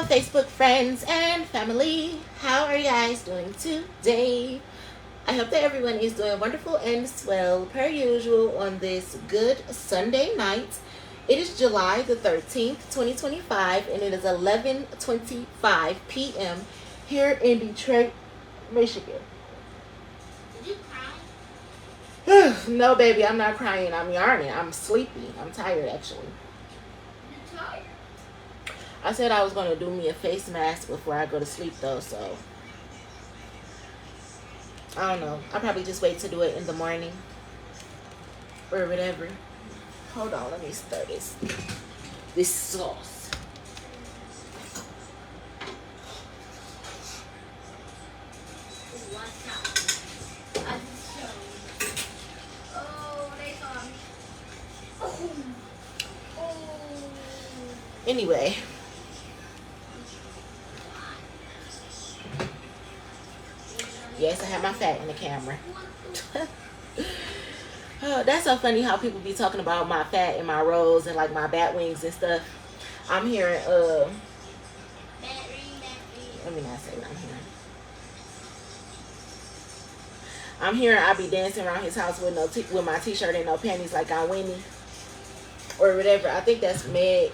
Hello, Facebook friends and family. How are you guys doing today? I hope that everyone is doing wonderful and swell per usual on this good Sunday night. It is July the 13th, 2025, and it is 11:25 p.m. here in Detroit, Michigan. Did you cry? No, baby, I'm not crying. I'm yarning. I'm sleepy. I'm tired, actually. You're tired. I said I was going to do me a face mask before I go to sleep, though, so I don't know. I'll probably just wait to do it in the morning or whatever. Hold on, let me stir this sauce. Watch out. I just showed. Oh, they saw me. Oh. Anyway, yes, I have my fat in the camera. Oh, that's so funny how people be talking about my fat and my rolls and like my bat wings and stuff. I'm hearing Battery. let me not say what I'm hearing. I'm hearing I be dancing around his house with with my t-shirt and no panties like I'm Winnie or whatever. I think that's Meg.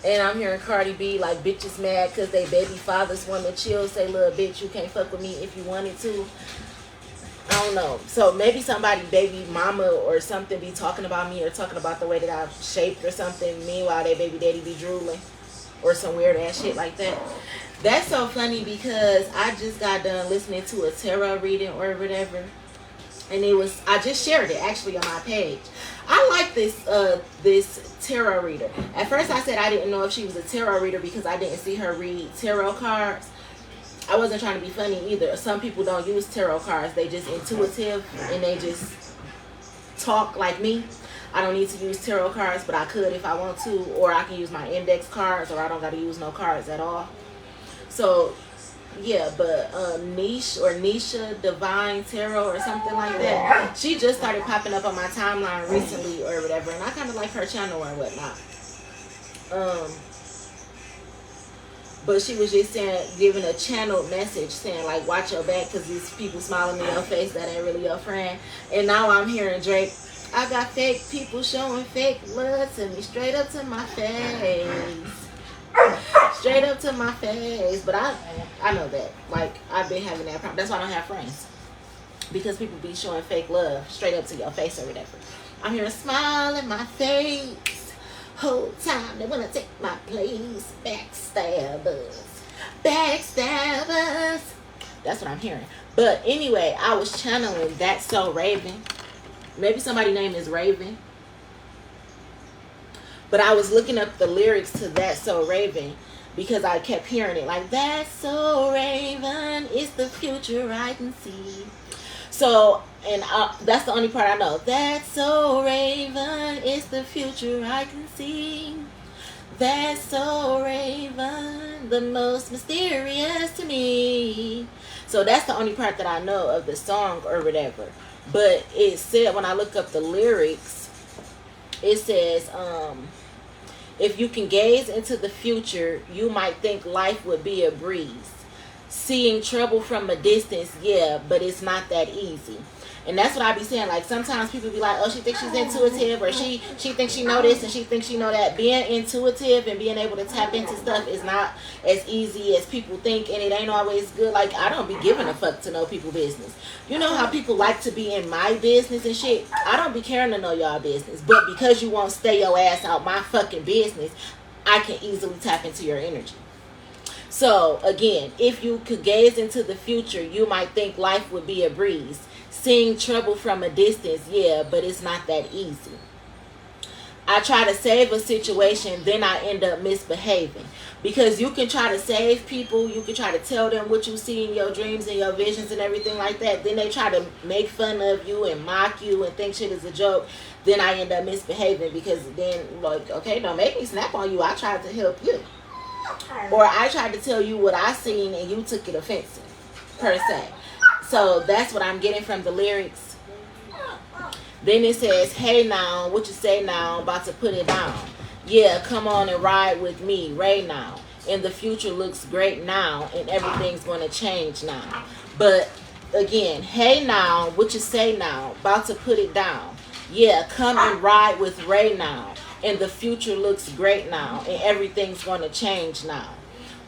And I'm hearing Cardi B like bitches mad because they baby fathers want to chill. Say, little bitch, you can't fuck with me if you wanted to. I don't know. So maybe somebody baby mama or something be talking about me or talking about the way that I'm shaped or something. Meanwhile, they baby daddy be drooling or some weird ass shit like that. That's so funny because I just got done listening to a tarot reading or whatever. And I just shared it actually on my page. I like this tarot reader. At first I said I didn't know if she was a tarot reader because I didn't see her read tarot cards. I wasn't trying to be funny either. Some people don't use tarot cards. They just intuitive and they just talk like me. I don't need to use tarot cards, but I could if I want to. Or I can use my index cards, or I don't got to use no cards at all. So, yeah, but Nisha Divine Tarot or something like that. She just started popping up on my timeline recently or whatever. And I kind of like her channel or whatnot. But she was just giving a channeled message saying, like, watch your back because these people smiling in your face that ain't really your friend. And now I'm hearing Drake, I got fake people showing fake love to me straight up to my face. Straight up to my face. But I know that. Like, I've been having that problem. That's why I don't have friends. Because people be showing fake love straight up to your face or whatever. I'm hearing smile in my face. Whole time they wanna take my place. Backstabbers. Backstabbers. That's what I'm hearing. But anyway, I was channeling That's So Raven. Maybe somebody's name is Raven. But I was looking up the lyrics to That's So Raven because I kept hearing it. Like, that's so Raven, it's the future I can see. So, and that's the only part I know. That's so Raven, it's the future I can see. That's so Raven, the most mysterious to me. So that's the only part that I know of the song or whatever. But it said, when I look up the lyrics, it says, if you can gaze into the future, you might think life would be a breeze. Seeing trouble from a distance, yeah, but it's not that easy. And that's what I be saying. Like, sometimes people be like, oh, she thinks she's intuitive, or she thinks she know this and she thinks she know that. Being intuitive and being able to tap into stuff is not as easy as people think, and it ain't always good. Like, I don't be giving a fuck to know people's business. You know how people like to be in my business and shit? I don't be caring to know y'all business. But because you won't stay your ass out my fucking business, I can easily tap into your energy. So, again, if you could gaze into the future, you might think life would be a breeze. Seeing trouble from a distance, yeah, but it's not that easy. I try to save a situation, then I end up misbehaving. Because you can try to save people, you can try to tell them what you see in your dreams and your visions and everything like that. Then they try to make fun of you and mock you and think shit is a joke. Then I end up misbehaving because then, like, okay, don't make me snap on you. I tried to help you. Or I tried to tell you what I seen and you took it offensive, per se. So that's what I'm getting from the lyrics. Then it says, hey now, what you say now, about to put it down. Yeah, come on and ride with me, Ray now. And the future looks great now, and everything's going to change now. But again, hey now, what you say now, about to put it down. Yeah, come and ride with Ray now. And the future looks great now, and everything's going to change now.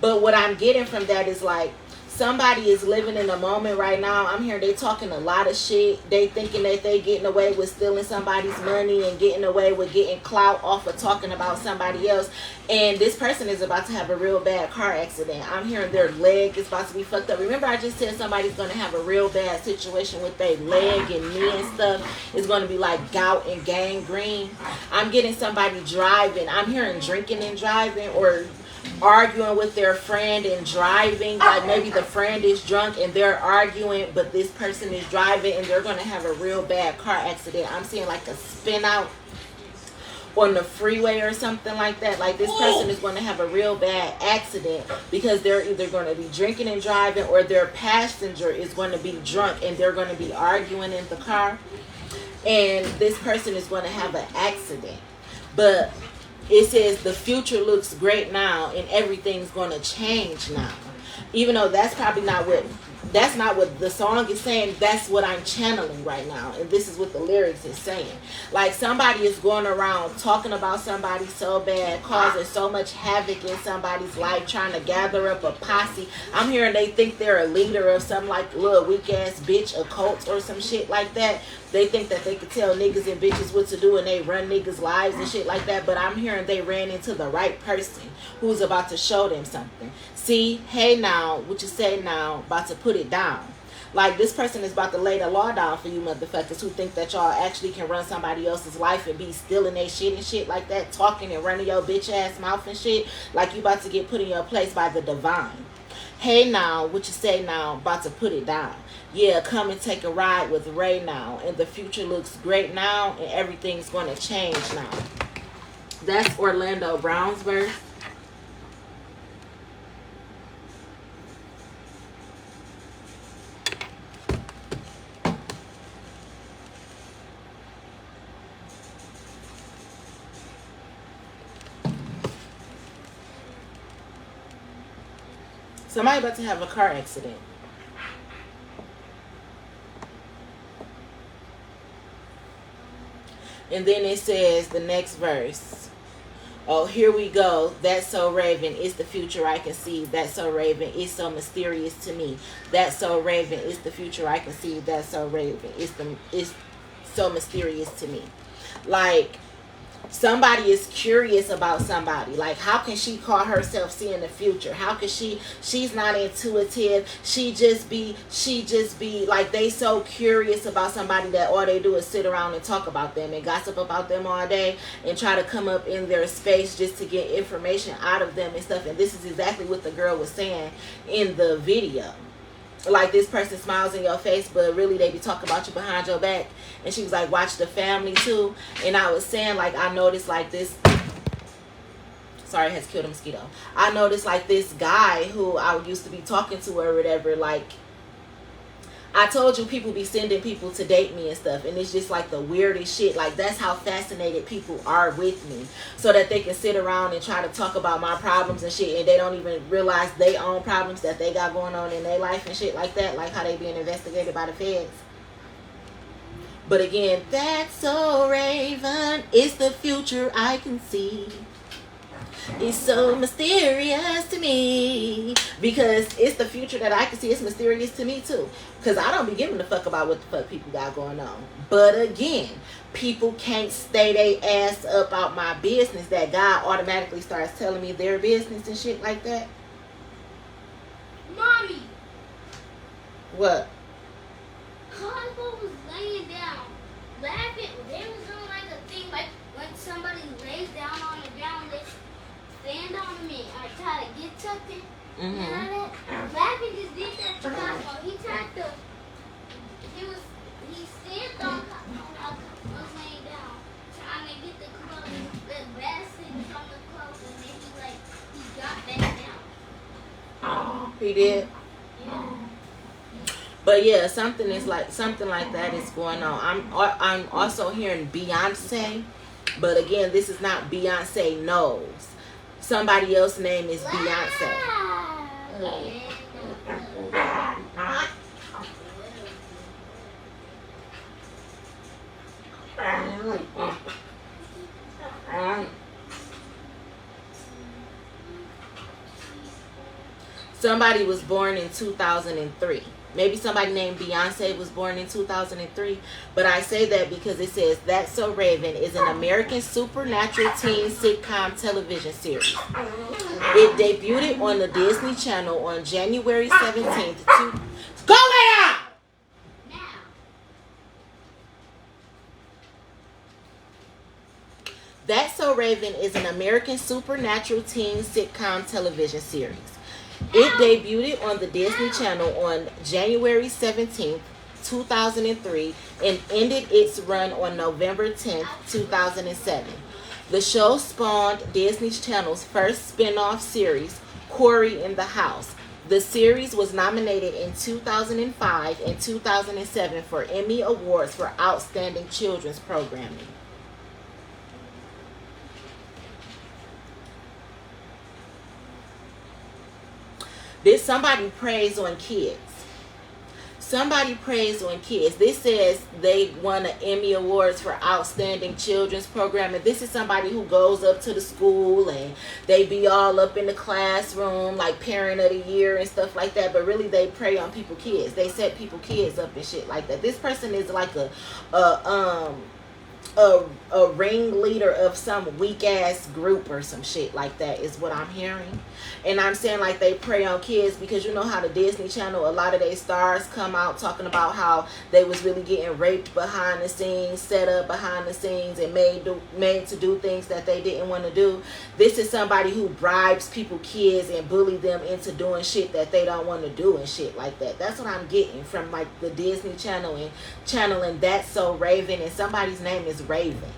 But what I'm getting from that is like, somebody is living in a moment right now. I'm hearing they talking a lot of shit. They thinking that they getting away with stealing somebody's money and getting away with getting clout off of talking about somebody else. And this person is about to have a real bad car accident. I'm hearing their leg is about to be fucked up. Remember I just said somebody's going to have a real bad situation with their leg and knee and stuff. It's going to be like gout and gangrene. I'm getting somebody driving. I'm hearing drinking and driving, or arguing with their friend and driving. Like maybe the friend is drunk and they're arguing, but this person is driving and they're going to have a real bad car accident. I'm seeing like a spin out on the freeway or something like that. Like this person is going to have a real bad accident because they're either going to be drinking and driving, or their passenger is going to be drunk and they're going to be arguing in the car, and this person is going to have an accident. But it says the future looks great now and everything's going to change now. Even though that's probably not what the song is saying, that's what I'm channeling right now. And this is what the lyrics is saying. Like somebody is going around talking about somebody so bad, causing so much havoc in somebody's life, trying to gather up a posse. I'm hearing they think they're a leader of some like little weak ass bitch, a cult or some shit like that. They think that they could tell niggas and bitches what to do and they run niggas' lives and shit like that. But I'm hearing they ran into the right person who's about to show them something. See, hey now, what you say now, about to put it down. Like this person is about to lay the law down for you motherfuckers who think that y'all actually can run somebody else's life and be stealing their shit and shit like that, talking and running your bitch ass mouth and shit. Like you about to get put in your place by the divine. Hey now, what you say now, about to put it down. Yeah, come and take a ride with Ray now. And the future looks great now, and everything's going to change now. That's Orlando Brown's verse. Somebody about to have a car accident. And then it says the next verse. Oh, here we go. That's so Raven. It's the future I can see. That's so Raven. It's so mysterious to me. That's so Raven. It's the future I can see. That's so Raven. It's so mysterious to me. Like somebody is curious about somebody. Like how can she call herself seeing the future? How can she's not intuitive. She just be like, they so curious about somebody that all they do is sit around and talk about them and gossip about them all day and try to come up in their space just to get information out of them and stuff. And this is exactly what the girl was saying in the video. Like this person smiles in your face, but really they be talking about you behind your back. And she was like, watch the family too. And I was saying, like, I noticed like this. Sorry, I had to kill the mosquito. I noticed like this guy who I used to be talking to or whatever, like, I told you people be sending people to date me and stuff, and it's just like the weirdest shit. Like that's how fascinated people are with me, so that they can sit around and try to talk about my problems and shit, and they don't even realize they own problems that they got going on in their life and shit like that, like how they being investigated by the feds. But again, that's so Raven. It's the future I can see. It's so mysterious to me because it's the future that I can see. It's mysterious to me too, because I don't be giving a fuck about what the fuck people got going on. But again, people can't stay their ass up out my business that God automatically starts telling me their business and shit like that. Mommy. What? Cosmo was laying down, laughing. They was doing like a thing, like when somebody lays down on the ground, they stand on me. I try to get something. And I laughing just did that to Cosmo. He tried to. He stamped on Cosmo. I was laying down, trying to get the clothes, the basket from the clothes, and then he got back down. He did. Yeah. But yeah, something like that is going on. I'm also hearing Beyonce, but again, this is not Beyonce knows. Somebody else's name is Beyonce. Somebody was born in 2003. Maybe somebody named Beyonce was born in 2003. But I say that because it says That's So Raven is an American supernatural teen sitcom television series. It debuted on the Disney Channel on January 17th. Go ahead! That's So Raven is an American supernatural teen sitcom television series. It debuted on the Disney Channel on January 17th, 2003, and ended its run on November 10th, 2007. The show spawned Disney Channel's first spin-off series, Cory in the House. The series was nominated in 2005 and 2007 for Emmy Awards for Outstanding Children's Programming. This somebody preys on kids. Somebody preys on kids. This says they won an Emmy Awards for Outstanding Children's Programming. This is somebody who goes up to the school and they be all up in the classroom like Parent of the Year and stuff like that. But really they prey on people kids. They set people kids up and shit like that. This person is like a ringleader of some weak ass group or some shit like that is what I'm hearing. And I'm saying like they prey on kids because you know how the Disney Channel, a lot of their stars come out talking about how they was really getting raped behind the scenes, set up behind the scenes, and made to do things that they didn't want to do. This is somebody who bribes people kids and bully them into doing shit that they don't want to do and shit like that. That's what I'm getting from like the Disney Channel and channeling That's So Raven, and somebody's name is Raven.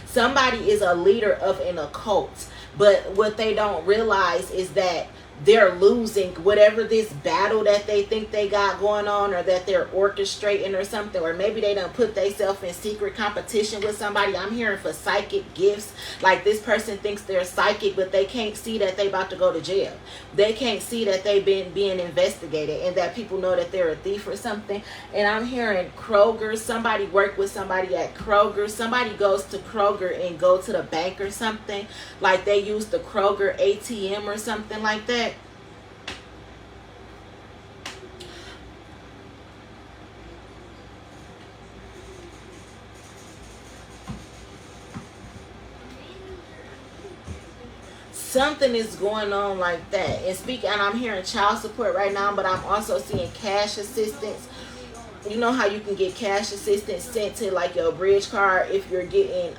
Somebody is a leader of an occult, but what they don't realize is that they're losing whatever this battle that they think they got going on, or that they're orchestrating or something, or maybe they done put themselves in secret competition with somebody. I'm hearing for psychic gifts, like this person thinks they're psychic, but they can't see that they about to go to jail. They can't see that they've been being investigated and that people know that they're a thief or something. And I'm hearing Kroger, somebody work with somebody at Kroger. Somebody goes to Kroger and go to the bank or something, like they use the Kroger ATM or something like that. Something is going on like that. And I'm hearing child support right now, but I'm also seeing cash assistance. You know how you can get cash assistance sent to like your bridge card if you're getting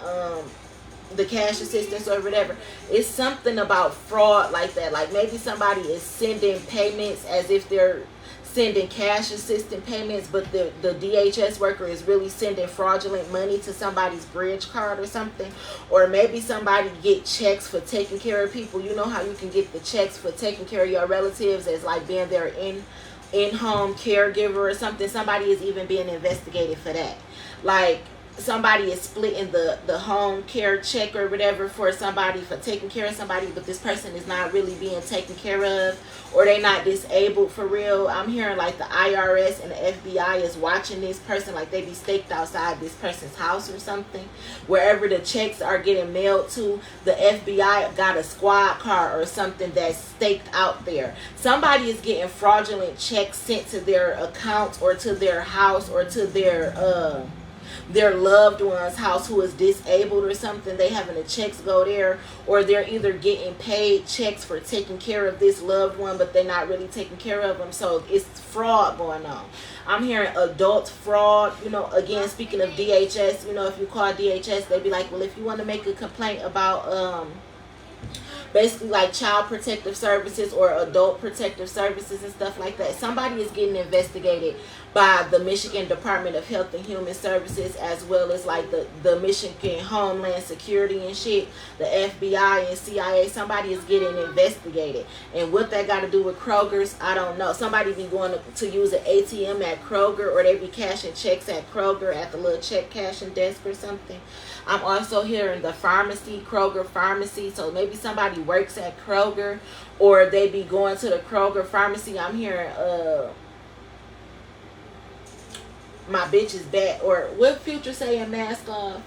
the cash assistance or whatever. It's something about fraud like that. Like maybe somebody is sending payments as if they're sending cash assistant payments, but the DHS worker is really sending fraudulent money to somebody's bridge card or something. Or maybe somebody get checks for taking care of people. You know how you can get the checks for taking care of your relatives as like being their in-home caregiver or something. Somebody is even being investigated for that. Like somebody is splitting the home care check or whatever for somebody for taking care of somebody, but this person is not really being taken care of, or they not disabled for real. I'm hearing like the IRS and the FBI is watching this person, like they be staked outside this person's house or something. Wherever the checks are getting mailed to, the FBI got a squad car or something that's staked out there. Somebody is getting fraudulent checks sent to their account or to their house or to their loved one's house who is disabled or something. They having the checks go there, or they're either getting paid checks for taking care of this loved one, but they're not really taking care of them. So it's fraud going on. I'm hearing adult fraud. You know, again, speaking of DHS, you know, if you call DHS, they be like, well, if you want to make a complaint about basically like child protective services or adult protective services and stuff like that, somebody is getting investigated by the Michigan Department of Health and Human Services, as well as like the Michigan Homeland Security and shit, the FBI and CIA. Somebody is getting investigated. And what that got to do with Kroger's, I don't know. Somebody be going to use an ATM at Kroger, or they be cashing checks at Kroger at the little check cashing desk or something. I'm also hearing the pharmacy, Kroger pharmacy. So maybe somebody works at Kroger, or they be going to the Kroger pharmacy. I'm hearing my bitch is bad, or what Future saying, mask off.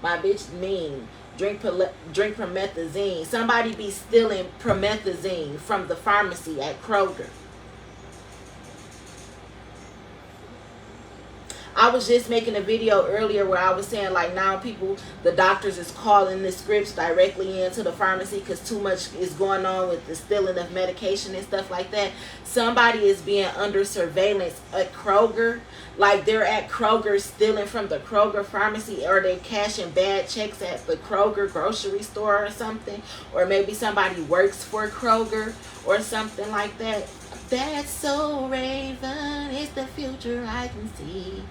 My bitch mean. Drink promethazine. Somebody be stealing promethazine from the pharmacy at Kroger. I was just making a video earlier where I was saying like now people, the doctors is calling the scripts directly into the pharmacy because too much is going on with the stealing of medication and stuff like that. Somebody is being under surveillance at Kroger. Like they're at Kroger stealing from the Kroger pharmacy, or they cashing bad checks at the Kroger grocery store or something. Or maybe somebody works for Kroger or something like that. That's so Raven. It's the future I can see.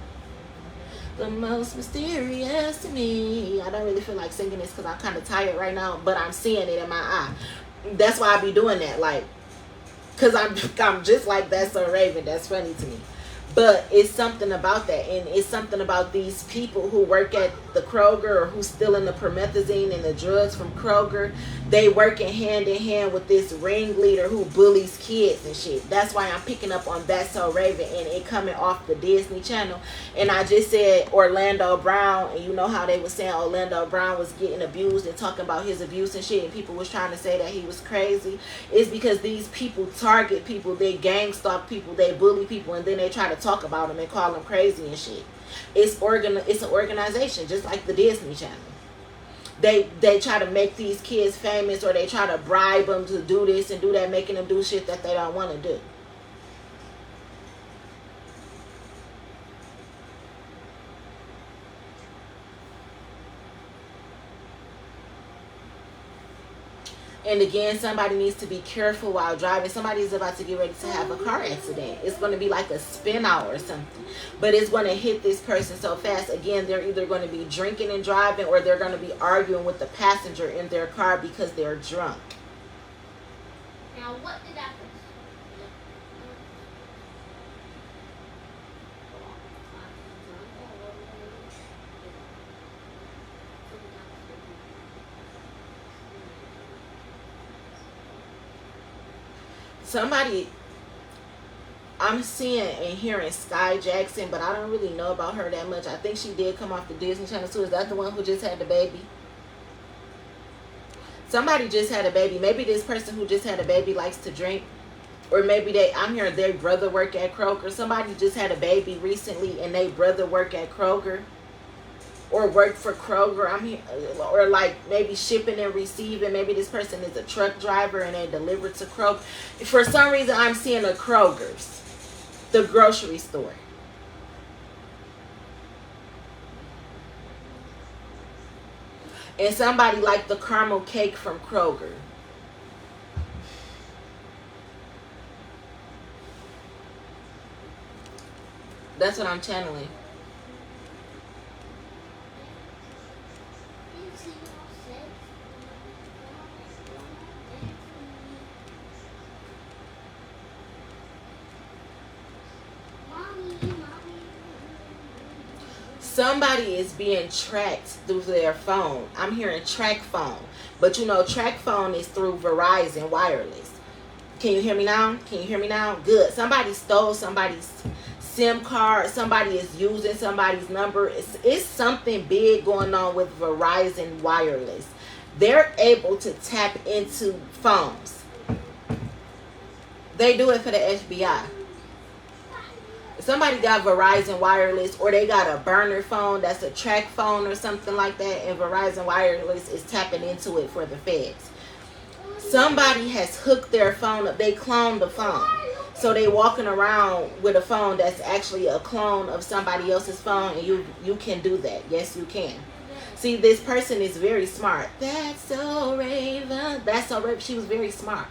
The most mysterious to me. I don't really feel like singing this because I'm kind of tired right now, but I'm seeing it in my eye. That's why I be doing that, like, because I'm just like That's So Raven. That's funny to me. But it's something about that, and it's something about these people who work at the Kroger, or who's stealing the promethazine and the drugs from Kroger. They working hand in hand with this ringleader who bullies kids and shit. That's why I'm picking up on That's So Raven, and it coming off the Disney Channel. And I just said Orlando Brown, and you know how they was saying Orlando Brown was getting abused and talking about his abuse and shit, and people was trying to say that he was crazy. It's because these people target people, they gang stalk people, they bully people, and then they try to talk about them and call them crazy and shit. It's an organization, just like the Disney Channel. They try to make these kids famous, or they try to bribe them to do this and do that, making them do shit that they don't want to do. And again, somebody needs to be careful while driving. Somebody's about to get ready to have a car accident. It's going to be like a spin out or something. But it's going to hit this person so fast. Again, they're either going to be drinking and driving, or they're going to be arguing with the passenger in their car because they're drunk. Now, what did that Somebody, I'm seeing and hearing Sky Jackson, but I don't really know about her that much. I think she did come off the Disney Channel too. Is that the one who just had the baby? Somebody just had a baby. Maybe this person who just had a baby likes to drink. Or maybe I'm hearing their brother work at Kroger. Somebody just had a baby recently and they brother work at Kroger. Or work for Kroger. I'm here, or like maybe shipping and receiving. Maybe this person is a truck driver and they deliver to Kroger. For some reason, I'm seeing a Kroger's, the grocery store. And somebody like the caramel cake from Kroger. That's what I'm channeling. Somebody is being tracked through their phone. I'm hearing track phone. But you know, track phone is through Verizon Wireless. Can you hear me now? Can you hear me now? Good. Somebody stole somebody's SIM card. Somebody is using somebody's number. It's something big going on with Verizon Wireless. They're able to tap into phones. They do it for the FBI. Somebody got Verizon Wireless, or they got a burner phone that's a track phone or something like that, and Verizon Wireless is tapping into it for the feds. Somebody has hooked their phone up. They cloned the phone. So they walking around with a phone that's actually a clone of somebody else's phone, and you can do that. Yes, you can. See, this person is very smart. That's so Raven. That's so Raven. She was very smart.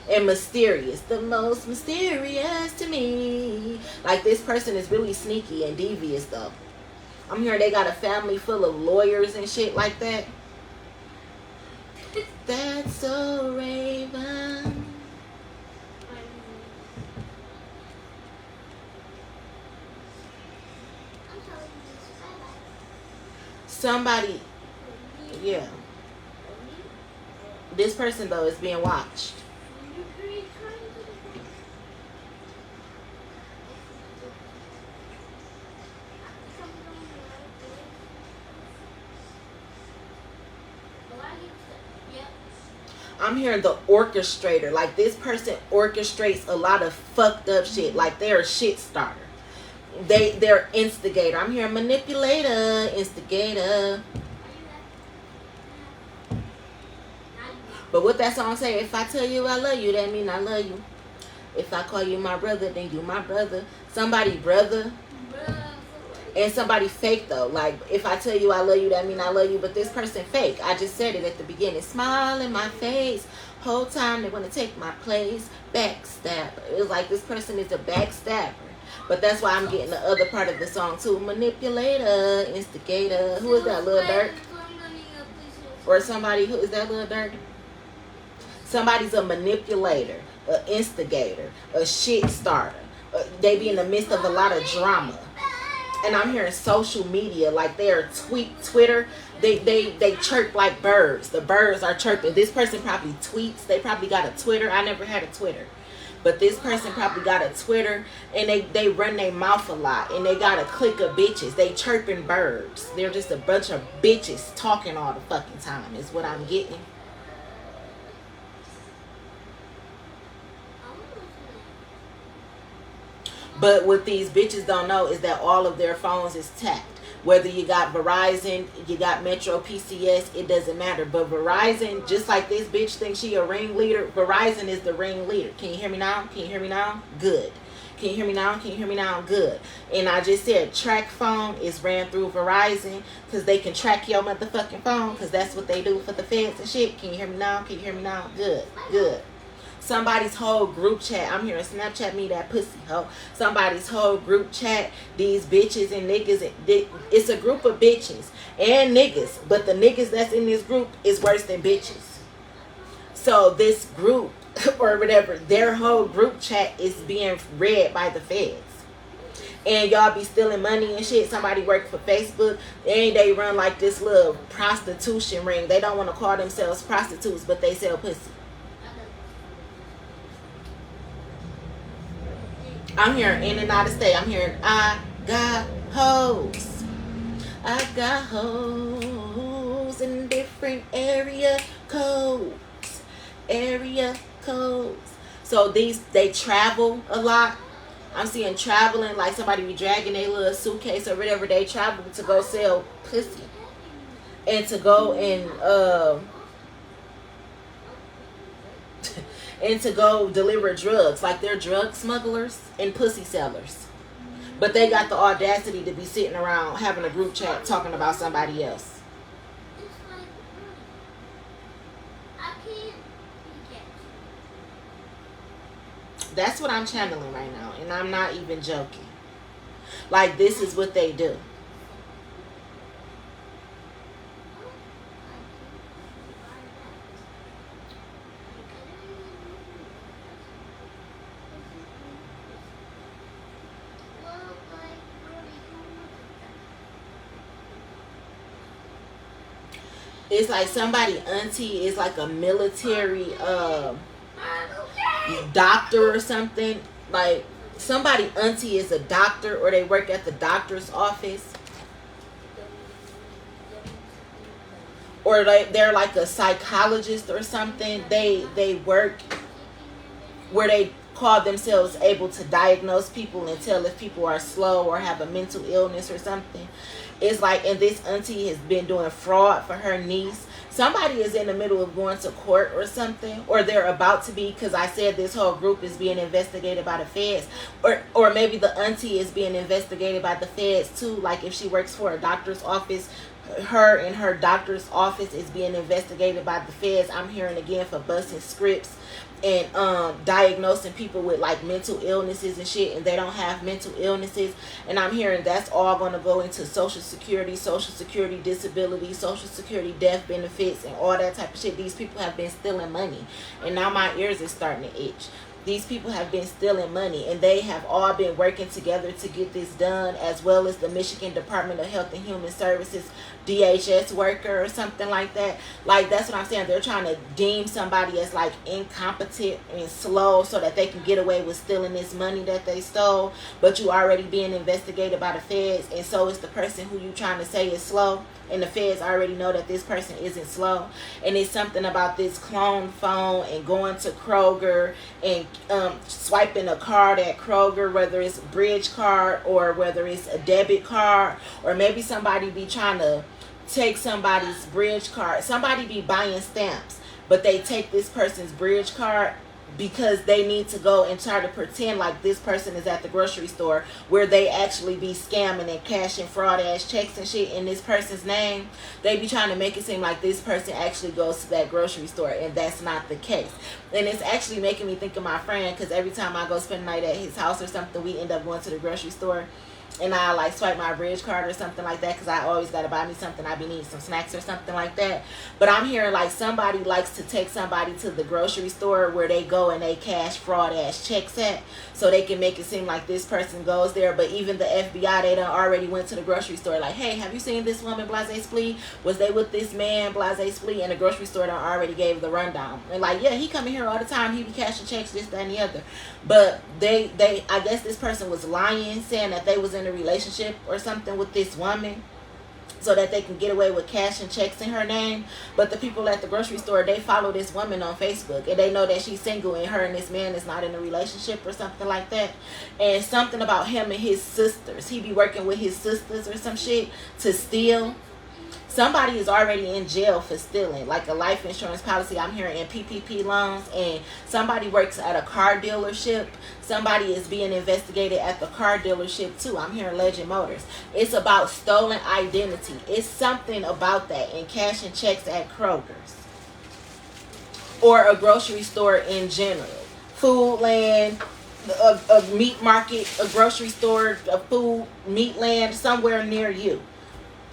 And mysterious, the most mysterious to me. Like this person is really sneaky and devious though. I'm hearing they got a family full of lawyers and shit like that. That's so Raven. Somebody, yeah. This person though is being watched. I'm hearing the orchestrator. Like this person orchestrates a lot of fucked up shit. Like they're a shit starter. They're instigator. I'm hearing manipulator, instigator. But what that song say? If I tell you I love you, that mean I love you. If I call you my brother, then you my brother. Somebody brother. And somebody fake though. Like if I tell you I love you, that mean I love you. But this person fake. I just said it at the beginning. Smile in my face. Whole time they want to take my place. Backstabber. It was like this person is a backstabber. But that's why I'm getting the other part of the song too. Manipulator, instigator. Who is that, Lil Durk? Or somebody, who is that, Lil Durk? Somebody's a manipulator, an instigator, a shit starter. They be in the midst of a lot of drama. And I'm hearing social media, like they're Twitter. They chirp like birds. The birds are chirping. This person probably tweets. They probably got a Twitter. I never had a Twitter. But this person probably got a Twitter, and they run their mouth a lot, and they got a clique of bitches. They chirping birds. They're just a bunch of bitches talking all the fucking time is what I'm getting. But what these bitches don't know is that all of their phones is tapped. Whether you got Verizon, you got Metro, PCS, it doesn't matter. But Verizon, just like this bitch thinks she a ringleader, Verizon is the ringleader. Can you hear me now? Can you hear me now? Good. Can you hear me now? Can you hear me now? Good. And I just said track phone is ran through Verizon because they can track your motherfucking phone because that's what they do for the feds and shit. Can you hear me now? Can you hear me now? Good. Good. Somebody's whole group chat. I'm hearing Snapchat me that pussy hoe. Somebody's whole group chat. These bitches and niggas. It's a group of bitches and niggas. But the niggas that's in this group is worse than bitches. So this group or whatever, their whole group chat is being read by the feds. And y'all be stealing money and shit. Somebody work for Facebook. And they run like this little prostitution ring. They don't want to call themselves prostitutes, but they sell pussy. I'm hearing in and out of state. I'm hearing I got hoes. I got hoes in different area codes. Area codes. So they travel a lot. I'm seeing traveling, like somebody be dragging their little suitcase or whatever. They travel to go sell pussy. And to go and to go deliver drugs. Like they're drug smugglers and pussy sellers. But they got the audacity to be sitting around having a group chat talking about somebody else. That's what I'm channeling right now. And I'm not even joking. Like this is what they do. It's like somebody auntie is like a military doctor or something. Like somebody auntie is a doctor or they work at the doctor's office. Or they're like a psychologist or something. They work where they call themselves able to diagnose people and tell if people are slow or have a mental illness or something. It's like, and this auntie has been doing fraud for her niece. Somebody is in the middle of going to court or something, or they're about to be, because I said this whole group is being investigated by the feds, or maybe the auntie is being investigated by the feds too. Like if she works for a doctor's office, her and her doctor's office is being investigated by the feds. I'm hearing again for busting scripts and diagnosing people with like mental illnesses and shit, and they don't have mental illnesses. And I'm hearing that's all going to go into social security disability, social security death benefits, and all that type of shit. These people have been stealing money, and now my ears is starting to itch. These people have been stealing money, and they have all been working together to get this done, as well as the Michigan Department of Health and Human Services DHS worker or something like that. Like, that's what I'm saying. They're trying to deem somebody as like incompetent and slow so that they can get away with stealing this money that they stole, but you already being investigated by the feds, and so is the person who you trying to say is slow, and the feds already know that this person isn't slow. And it's something about this clone phone and going to Kroger and swiping a card at Kroger, whether it's a bridge card or whether it's a debit card, or maybe somebody be trying to take somebody's bridge card. Somebody be buying stamps, but they take this person's bridge card because they need to go and try to pretend like this person is at the grocery store, where they actually be scamming and cashing fraud ass checks and shit in this person's name. They be trying to make it seem like this person actually goes to that grocery store, and that's not the case. And it's actually making me think of my friend, because every time I go spend the night at his house or something, we end up going to the grocery store, and I like swipe my bridge card or something like that, because I always got to buy me something. I be needing some snacks or something like that. But I'm hearing like somebody likes to take somebody to the grocery store where they go and they cash fraud ass checks at, so they can make it seem like this person goes there. But even the FBI, they done already went to the grocery store like, hey, have you seen this woman Blase Splee? Was they with this man Blase Splee? And the grocery store done already gave the rundown. And like, yeah, he coming here all the time. He be cashing checks, this, that, and the other. But they I guess this person was lying, saying that they was in a relationship or something with this woman, so that they can get away with cashing checks in her name. But the people at the grocery store, they follow this woman on Facebook, and they know that she's single, and her and this man is not in a relationship or something like that. And something about him and his sisters, he be working with his sisters or some shit to steal. Somebody is already in jail for stealing, like a life insurance policy. I'm hearing in PPP loans, and somebody works at a car dealership. Somebody is being investigated at the car dealership too. I'm hearing Legend Motors. It's about stolen identity. It's something about that, and cashing checks at Kroger's or a grocery store in general. Foodland, a meat market, a grocery store, a food, meat land, somewhere near you.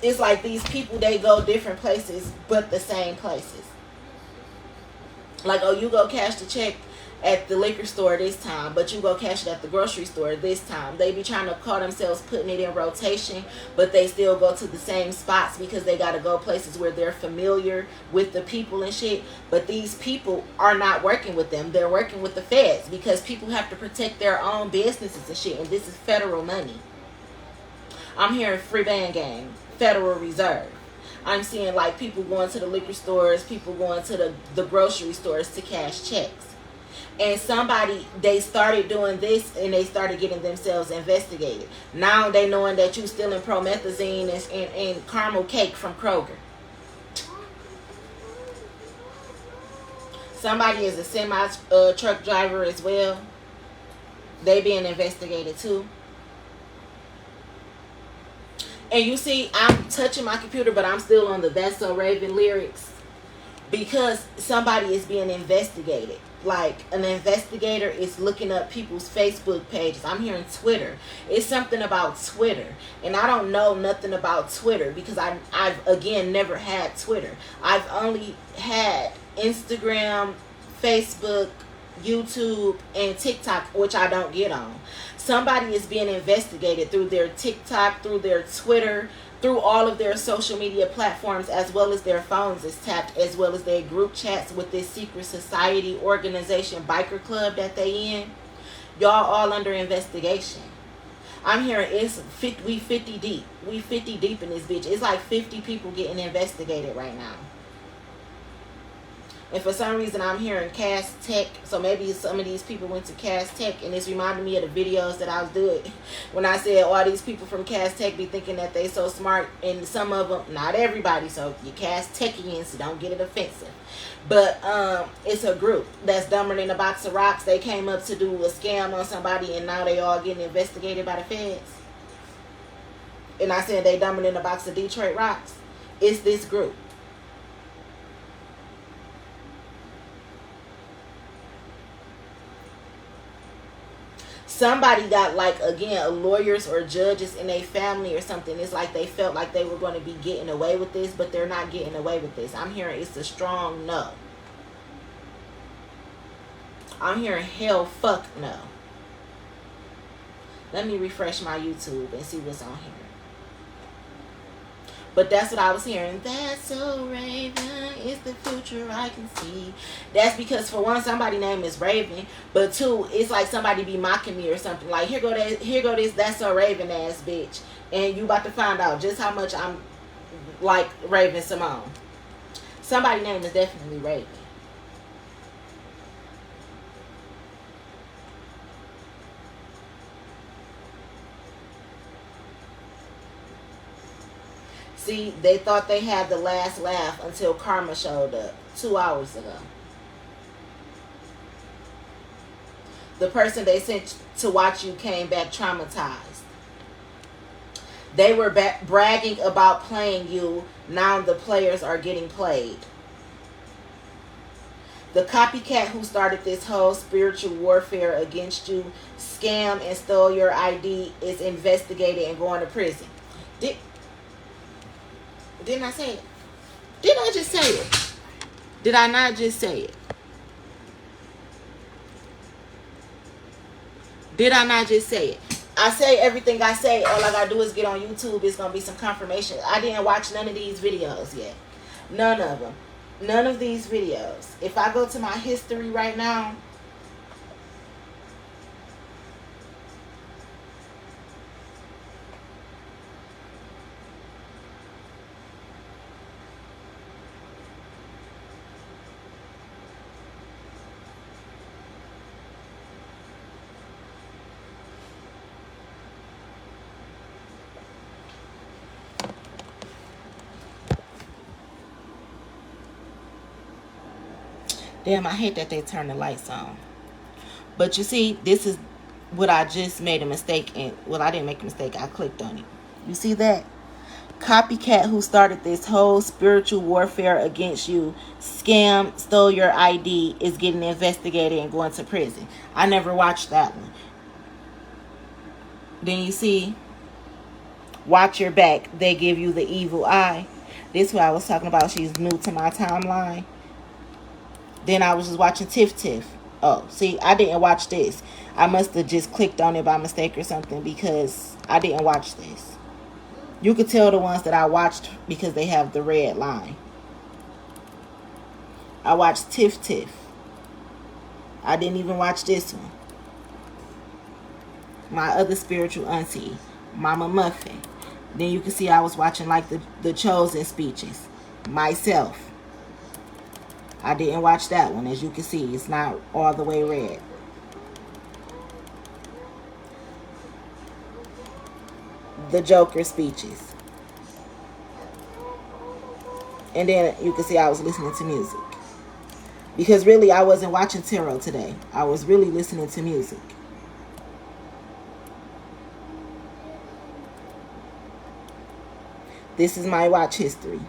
It's like these people, they go different places, but the same places. Like, oh, you go cash the check at the liquor store this time, but you go cash it at the grocery store this time. They be trying to call themselves putting it in rotation, but they still go to the same spots because they got to go places where they're familiar with the people and shit. But these people are not working with them. They're working with the feds, because people have to protect their own businesses and shit, and this is federal money. I'm hearing free band game, Federal Reserve. I'm seeing like people going to the liquor stores, people going to the grocery stores to cash checks. And somebody, they started doing this, and they started getting themselves investigated. Now they knowing that you stealing promethazine and caramel cake from Kroger. Somebody is a semi truck driver as well. They being investigated too. And you see, I'm touching my computer, but I'm still on the That's So Raven lyrics, because somebody is being investigated. Like, an investigator is looking up people's Facebook pages. I'm hearing Twitter. It's something about Twitter. And I don't know nothing about Twitter, because I've again, never had Twitter. I've only had Instagram, Facebook, YouTube, and TikTok, which I don't get on. Somebody is being investigated through their TikTok, through their Twitter, through all of their social media platforms, as well as their phones is tapped, as well as their group chats with this secret society organization, biker club that they in. Y'all all under investigation. I'm hearing we 50 deep. We 50 deep in this bitch. It's like 50 people getting investigated right now. And for some reason, I'm hearing Cass Tech. So maybe some of these people went to Cass Tech, and it's reminding me of the videos that I was doing when I said all these people from Cass Tech be thinking that they so smart, and some of them, not everybody. So you Cass Techians, so don't get it offensive. But it's a group that's dumber than a box of rocks. They came up to do a scam on somebody, and now they all getting investigated by the feds. And I said they dumber than a box of Detroit rocks. It's this group. somebody got, like, again, lawyers or judges in a family or something. It's like they felt like they were going to be getting away with this, but they're not getting away with this. I'm hearing it's a strong no. I'm hearing hell fuck no. Let me refresh my YouTube and see what's on here. But that's what I was hearing. That's so Raven. It's the future I can see. That's because, for one, somebody's name is Raven. But two, it's like somebody be mocking me or something. Like, here go this That's So Raven ass bitch. And you about to find out just how much I'm like Raven Simone. Somebody's name is definitely Raven. See, they thought they had the last laugh until Karma showed up 2 hours ago. The person they sent to watch you came back traumatized. They were bragging about playing you. Now the players are getting played. The copycat who started this whole spiritual warfare against you, scam and stole your ID, is investigated and going to prison. Didn't I say it? Didn't I just say it? Did I not just say it? Did I not just say it? I say everything I say. All I gotta do is get on YouTube. It's gonna be some confirmation. I didn't watch none of these videos yet. None of them. None of these videos. If I go to my history right now, damn, I hate that they turn the lights on. But you see, this is what I just made a mistake in. Well, I didn't make a mistake. I clicked on it. You see that? Copycat who started this whole spiritual warfare against you, scam, stole your ID, is getting investigated and going to prison. I never watched that one. Then you see, watch your back. They give you the evil eye. This is what I was talking about. She's new to my timeline. Then I was just watching Tiff Tiff. Oh, see, I didn't watch this. I must have just clicked on it by mistake or something because I didn't watch this. You could tell the ones that I watched because they have the red line. I watched Tiff Tiff. I didn't even watch this one. My other spiritual auntie, Mama Muffin. Then you can see I was watching like the Chosen speeches. Myself. I didn't watch that one. As you can see, it's not all the way red. The Joker speeches. And then you can see I was listening to music. Because really, I wasn't watching tarot today. I was really listening to music. This is my watch history.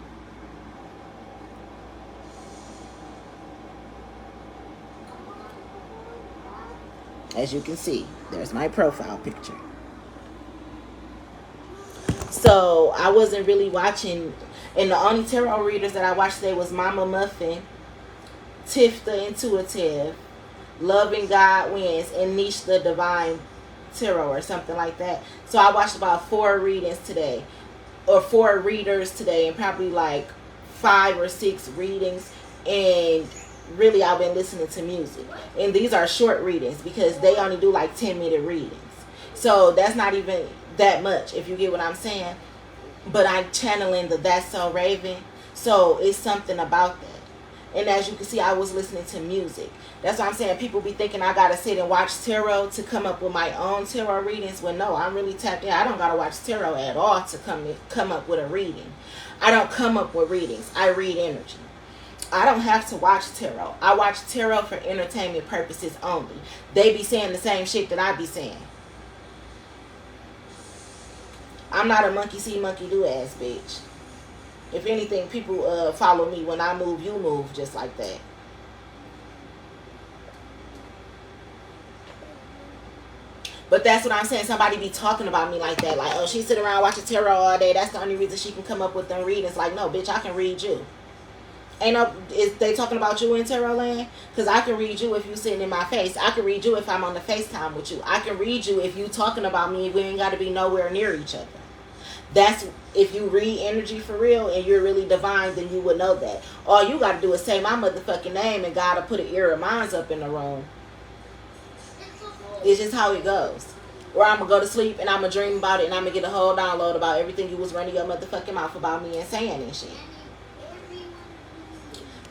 As you can see, there's my profile picture. So I wasn't really watching, and the only tarot readers that I watched today was Mama Muffin, Tiff the Intuitive, Loving God Wins, and Niche the Divine Tarot or something like that. So I watched about 4 readings today, or 4 readers today, and probably like 5 or 6 readings. And really, I've been listening to music. And these are short readings because they only do like 10-minute readings. So that's not even that much, if you get what I'm saying. But I'm channeling the That's So Raven. So it's something about that. And as you can see, I was listening to music. That's what I'm saying. People be thinking I got to sit and watch tarot to come up with my own tarot readings. Well, no, I'm really tapped in. I don't got to watch tarot at all to come up with a reading. I don't come up with readings. I read energy. I don't have to watch tarot. I watch tarot for entertainment purposes only. They be saying the same shit that I be saying. I'm not a monkey see, monkey do ass bitch. If anything, people follow me. When I move, you move just like that. But that's what I'm saying. Somebody be talking about me like that. Like, oh, she sit around watching tarot all day. That's the only reason she can come up with them readings. Like, no, bitch, I can read you. Ain't no, is they talking about you in tarot land? Because I can read you if you sitting in my face. I can read you if I'm on the FaceTime with you. I can read you if you talking about me. We ain't got to be nowhere near each other. That's if you read energy for real and you're really divine, then you would know that. All you got to do is say my motherfucking name and God will put an ear of mine up in the room. It's just how it goes. Or I'm going to go to sleep and I'm going to dream about it and I'm going to get a whole download about everything you was running your motherfucking mouth about me and saying and shit.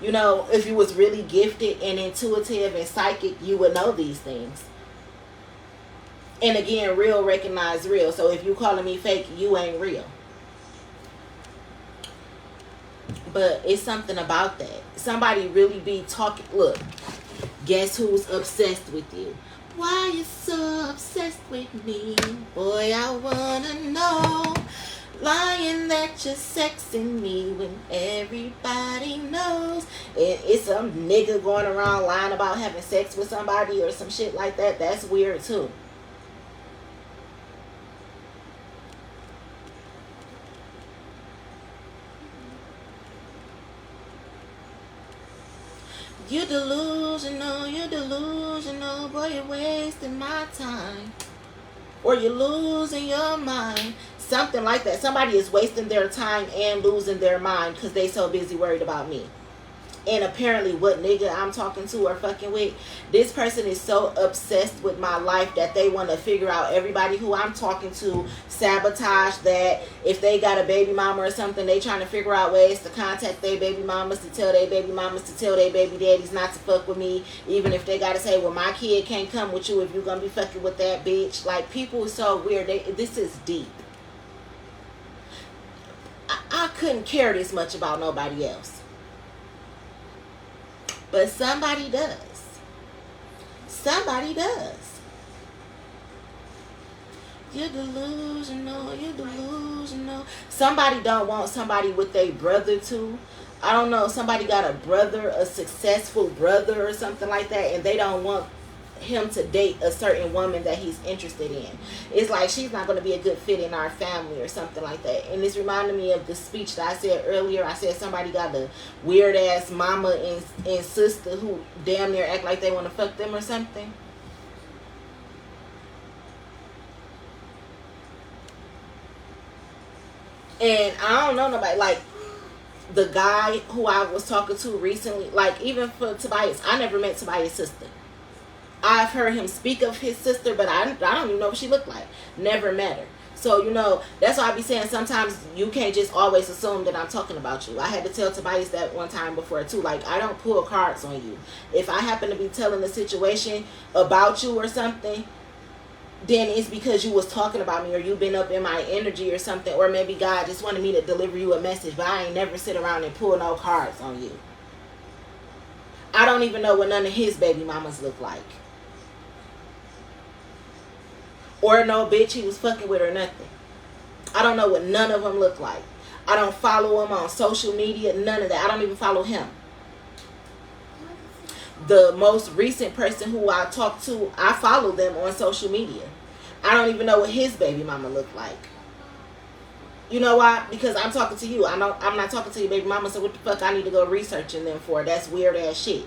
You know, if you was really gifted and intuitive and psychic, you would know these things. And again, real recognize real. So if you calling me fake, you ain't real. But it's something about that. Somebody really be talking. Look, guess who's obsessed with you? Why you so obsessed with me? Boy, I wanna know. Lying that you're sexing me when everybody knows. It's some nigga going around lying about having sex with somebody or some shit like that. That's weird too. You're delusional, boy, you're wasting my time. Or you're losing your mind. Something like that. Somebody is wasting their time and losing their mind because they so busy worried about me. And apparently what nigga I'm talking to or fucking with, this person is so obsessed with my life that they want to figure out everybody who I'm talking to, sabotage that. If they got a baby mama or something, they trying to figure out ways to contact their baby mamas, to tell their baby mamas, to tell their baby daddies not to fuck with me. Even if they got to say, well, my kid can't come with you if you're going to be fucking with that bitch. Like, people are so weird. This is deep. I couldn't care this much about nobody else. But somebody does. Somebody does. You're delusional. Somebody don't want somebody with a brother too. I don't know. Somebody got a brother, a successful brother or something like that, and they don't want him to date a certain woman that he's interested in. It's like she's not going to be a good fit in our family or something like that. And this reminded me of the speech that I said earlier. I said somebody got a weird ass mama and sister who damn near act like they want to fuck them or something. And I don't know nobody, like the guy who I was talking to recently, like even for Tobias, I never met Tobias' sister. I've heard him speak of his sister, but I don't even know what she looked like. Never met her. So, you know, that's why I be saying sometimes you can't just always assume that I'm talking about you. I had to tell Tobias that one time before, too. Like, I don't pull cards on you. If I happen to be telling the situation about you or something, then it's because you was talking about me or you've been up in my energy or something. Or maybe God just wanted me to deliver you a message, but I ain't never sit around and pull no cards on you. I don't even know what none of his baby mamas look like. Or no bitch he was fucking with or nothing. I don't know what none of them look like. I don't follow him on social media, none of that. I don't even follow him. The most recent person who I talked to, I follow them on social media. I don't even know what his baby mama looked like. You know why? Because I'm talking to you. I'm not talking to your baby mama, so what the fuck I need to go researching them for? That's weird ass shit.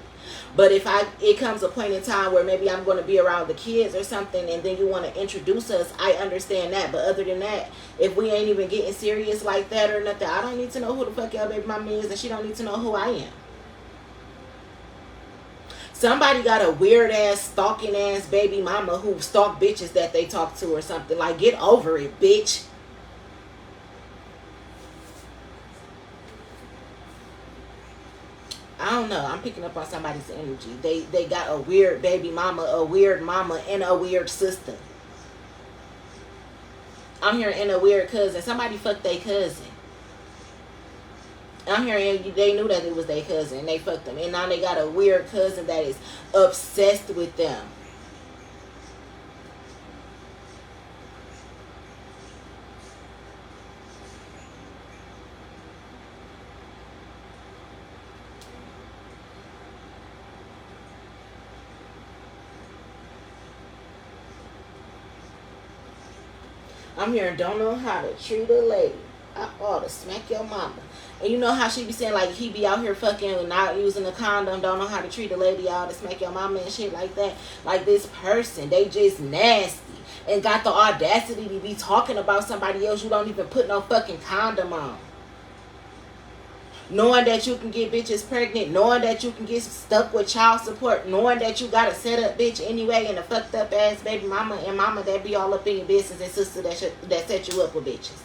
But if it comes a point in time where maybe I'm going to be around the kids or something and then you want to introduce us, I understand that. But other than that, if we ain't even getting serious like that or nothing, I don't need to know who the fuck your baby mama is and she don't need to know who I am. Somebody got a weird ass stalking ass baby mama who stalk bitches that they talk to or something. Like, get over it, bitch. I don't know. I'm picking up on somebody's energy. They got a weird baby mama, a weird mama, and a weird sister. I'm hearing and a weird cousin. Somebody fucked their cousin. I'm hearing they knew that it was their cousin and they fucked them. And now they got a weird cousin that is obsessed with them. I'm hearing don't know how to treat a lady. I ought to smack your mama. And you know how she be saying like he be out here fucking and not using a condom, don't know how to treat a lady, I ought to smack your mama and shit like that. Like this person, they just nasty and got the audacity to be talking about somebody else you don't even put no fucking condom on. Knowing that you can get bitches pregnant, knowing that you can get stuck with child support, knowing that you got a set up bitch anyway and a fucked up ass baby mama and mama that be all up in your business and sister that set you up with bitches.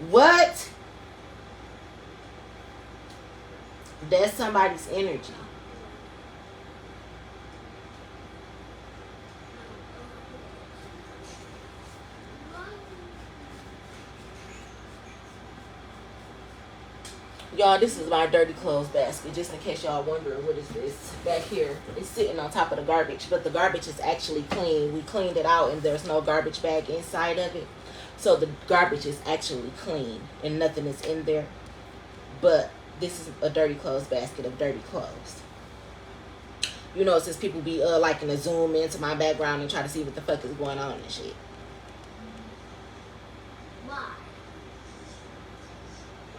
What? That's somebody's energy. Y'all, this is my dirty clothes basket, just in case y'all wondering what is this back here. It's sitting on top of the garbage, but the garbage is actually clean. We cleaned it out and there's no garbage bag inside of it. So the garbage is actually clean and nothing is in there. But this is a dirty clothes basket of dirty clothes. You know, since people be liking to zoom into my background and try to see what the fuck is going on and shit. Why?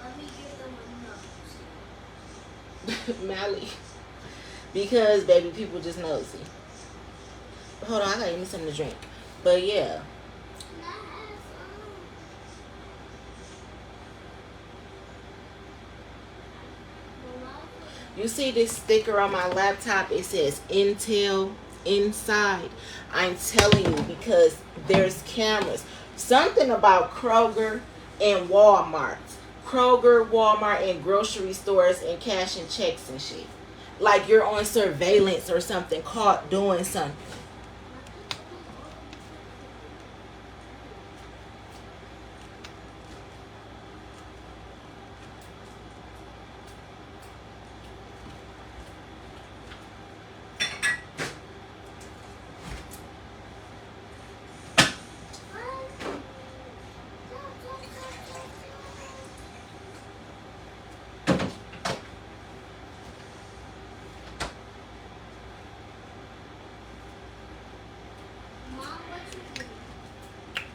Let me give them a nose. Mally. Because, baby, people just nosy. Hold on, I gotta give me something to drink. But, yeah. You see this sticker on my laptop? It says Intel inside. I'm telling you, because there's cameras. Something about Kroger and Walmart. Kroger, Walmart, and grocery stores and cashing checks and shit. Like you're on surveillance or something, caught doing something.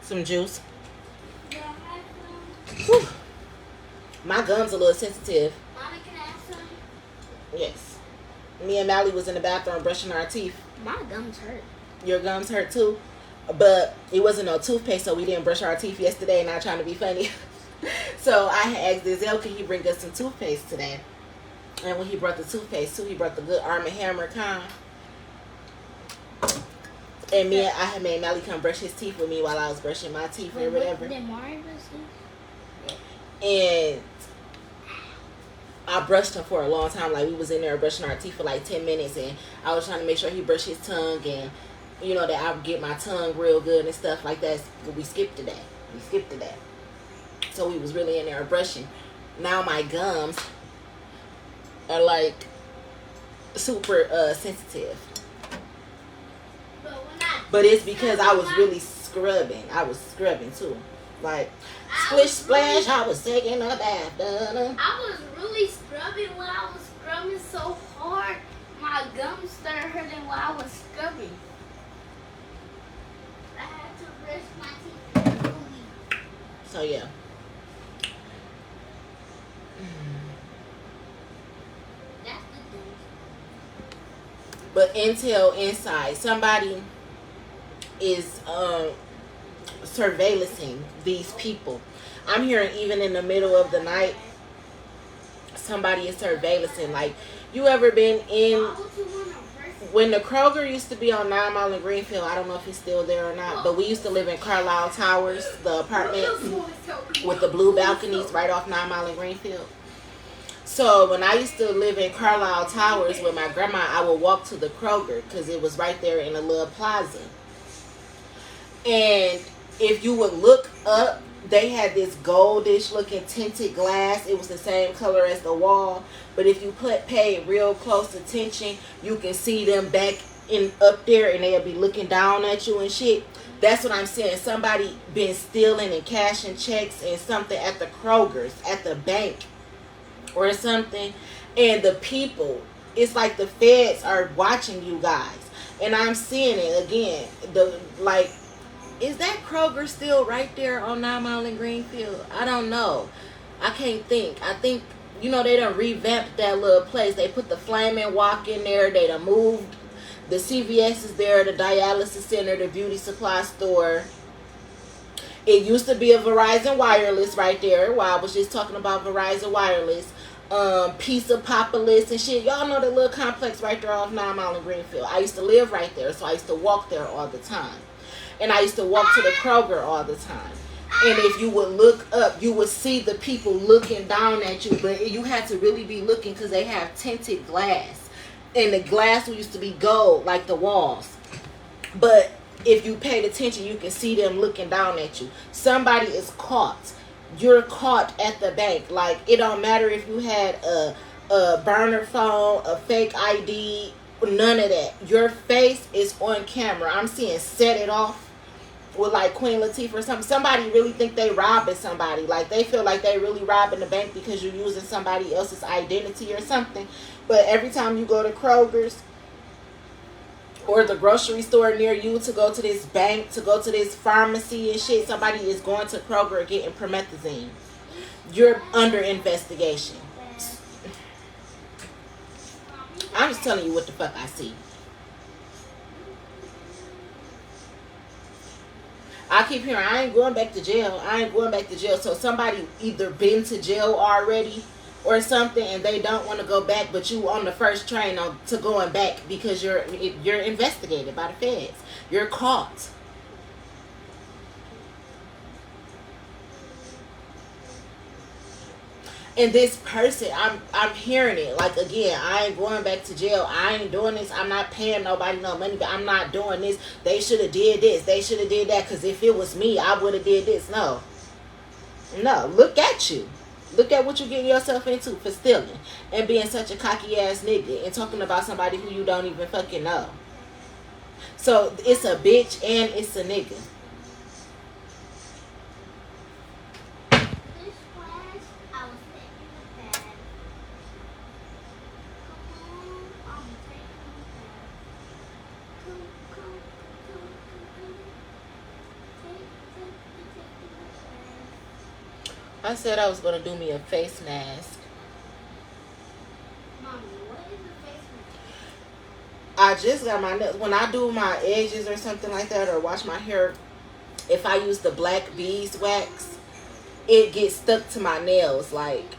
Some juice. Whew. My gums a little sensitive. Mommy, can I have some? Yes. Me and Mally was in the bathroom brushing our teeth. My gums hurt. Your gums hurt too? But it wasn't no toothpaste, so we didn't brush our teeth yesterday, not trying to be funny. So I had asked Denzel, can he bring us some toothpaste today? And when he brought the toothpaste too, he brought the good Arm & Hammer kind. And I had made Mally come brush his teeth with me while I was brushing my teeth or whatever. Did Mario brush teeth? And I brushed him for a long time. Like, we was in there brushing our teeth for like 10 minutes. And I was trying to make sure he brushed his tongue. And, you know, that I would get my tongue real good and stuff like that. But we skipped today. So we was really in there brushing. Now my gums are like super sensitive. But it's because I was really scrubbing. I was scrubbing too. Like, splish splash, I was taking a bath. I was really scrubbing when I was scrubbing so hard. My gums started hurting while I was scrubbing. I had to brush my teeth really. So, yeah. That's the thing. But Intel inside, somebody is surveillancing these people. I'm hearing even in the middle of the night, somebody is surveillancing. Like, you ever been in, when the Kroger used to be on 9 Mile and Greenfield, I don't know if it's still there or not, but we used to live in Carlisle Towers, the apartments with the blue balconies right off 9 Mile and Greenfield. So when I used to live in Carlisle Towers with my grandma, I would walk to the Kroger because it was right there in a little plaza. And if you would look up, they had this goldish looking tinted glass. It was the same color as the wall. But if you pay real close attention, you can see them back up there and they'll be looking down at you and shit. That's what I'm saying. Somebody been stealing and cashing checks and something at the Kroger's, at the bank or something. And the people, it's like the feds are watching you guys. And I'm seeing it again. Is that Kroger still right there on 9 Mile and Greenfield? I don't know. I can't think. I think, they done revamped that little place. They put the Flaming Walk in there. They done moved. The CVS is there, the dialysis center, the beauty supply store. It used to be a Verizon Wireless right there. While I was just talking about Verizon Wireless. Pizza Popolis and shit. Y'all know the little complex right there off 9 Mile and Greenfield. I used to live right there, so I used to walk there all the time. And I used to walk to the Kroger all the time. And if you would look up, you would see the people looking down at you. But you had to really be looking because they have tinted glass. And the glass used to be gold, like the walls. But if you paid attention, you can see them looking down at you. Somebody is caught. You're caught at the bank. Like, it don't matter if you had a burner phone, a fake ID, none of that. Your face is on camera. I'm seeing Set It Off with like Queen Latifah or something. Somebody really think they robbing somebody. Like, they feel like they really robbing the bank because you're using somebody else's identity or something. But every time you go to Kroger's or the grocery store near you to go to this bank, to go to this pharmacy and shit, somebody is going to Kroger getting promethazine. You're under investigation. I'm just telling you what the fuck I see. I keep hearing, I ain't going back to jail. I ain't going back to jail. So somebody either been to jail already or something, and they don't want to go back, but you on the first train to going back because you're investigated by the feds. You're caught. And this person, I'm hearing it. Like, again, I ain't going back to jail. I ain't doing this. I'm not paying nobody no money, but I'm not doing this. They should have did this. They should have did that, because if it was me, I would have did this. No, look at you. Look at what you're getting yourself into for stealing and being such a cocky ass nigga and talking about somebody who you don't even fucking know. So it's a bitch and it's a nigga. I said I was going to do me a face mask. Mommy, what is a face mask? I just got my nails. When I do my edges or something like that, or wash my hair, if I use the black beeswax, it gets stuck to my nails. Like,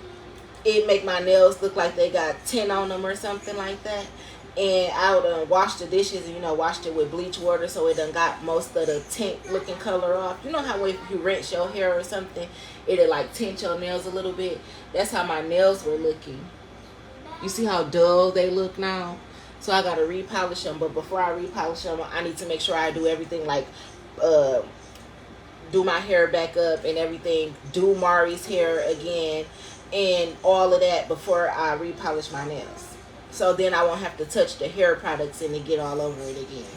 it make my nails look like they got tint on them or something like that. And I would wash the dishes and, washed it with bleach water, so it done got most of the tint looking color off. You know how if you rinse your hair or something, it'll like tint your nails a little bit? That's how my nails were looking. You see how dull they look now? So I got to repolish them. But before I repolish them, I need to make sure I do everything, like do my hair back up and everything. Do Mari's hair again and all of that before I repolish my nails. So then I won't have to touch the hair products and it get all over it again.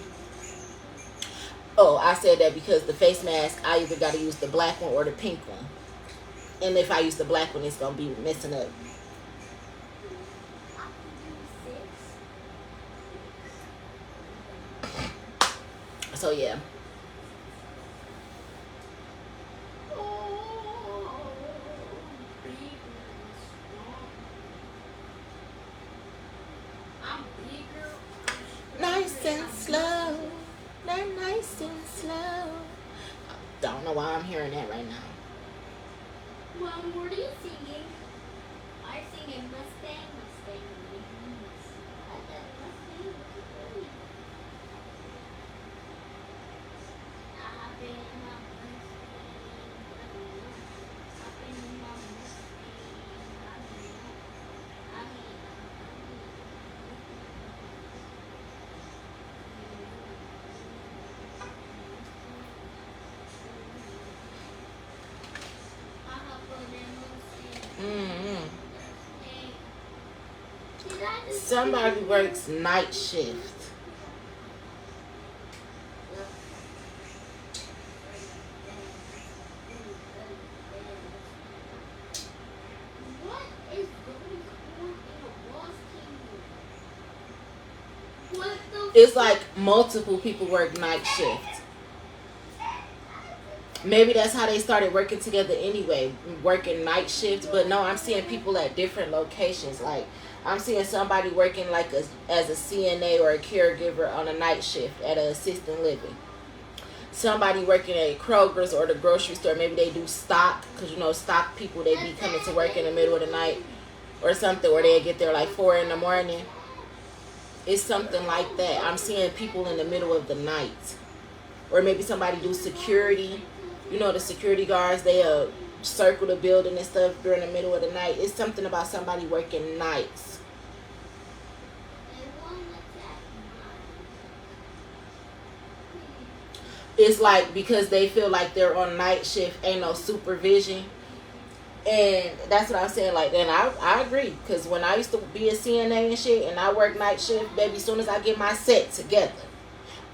Oh, I said that because the face mask, I either got to use the black one or the pink one. And if I use the black one, it's going to be messing up. So, yeah. Nice and slow. Nice and slow. Don't know why I'm hearing that right now. Mom, what are you singing? I'm singing Mustang, Mustang. Somebody works night shift. What is going on in the Lost Kingdom? What the It's like multiple people work night shift. Maybe that's how they started working together anyway, working night shifts. But no, I'm seeing people at different locations. Like I'm seeing somebody working like as a CNA or a caregiver on a night shift at an assisted living. Somebody working at Kroger's or the grocery store. Maybe they do stock, because you know stock people, they be coming to work in the middle of the night or something, or they get there like 4 in the morning. It's something like that. I'm seeing people in the middle of the night. Or maybe somebody do security. You know, the security guards, they circle the building and stuff during the middle of the night. It's something about somebody working nights. It's like because they feel like they're on night shift, ain't no supervision. And that's what I'm saying. Like, and I agree. Because when I used to be a CNA and shit, and I work night shift, baby, as soon as I get my set together,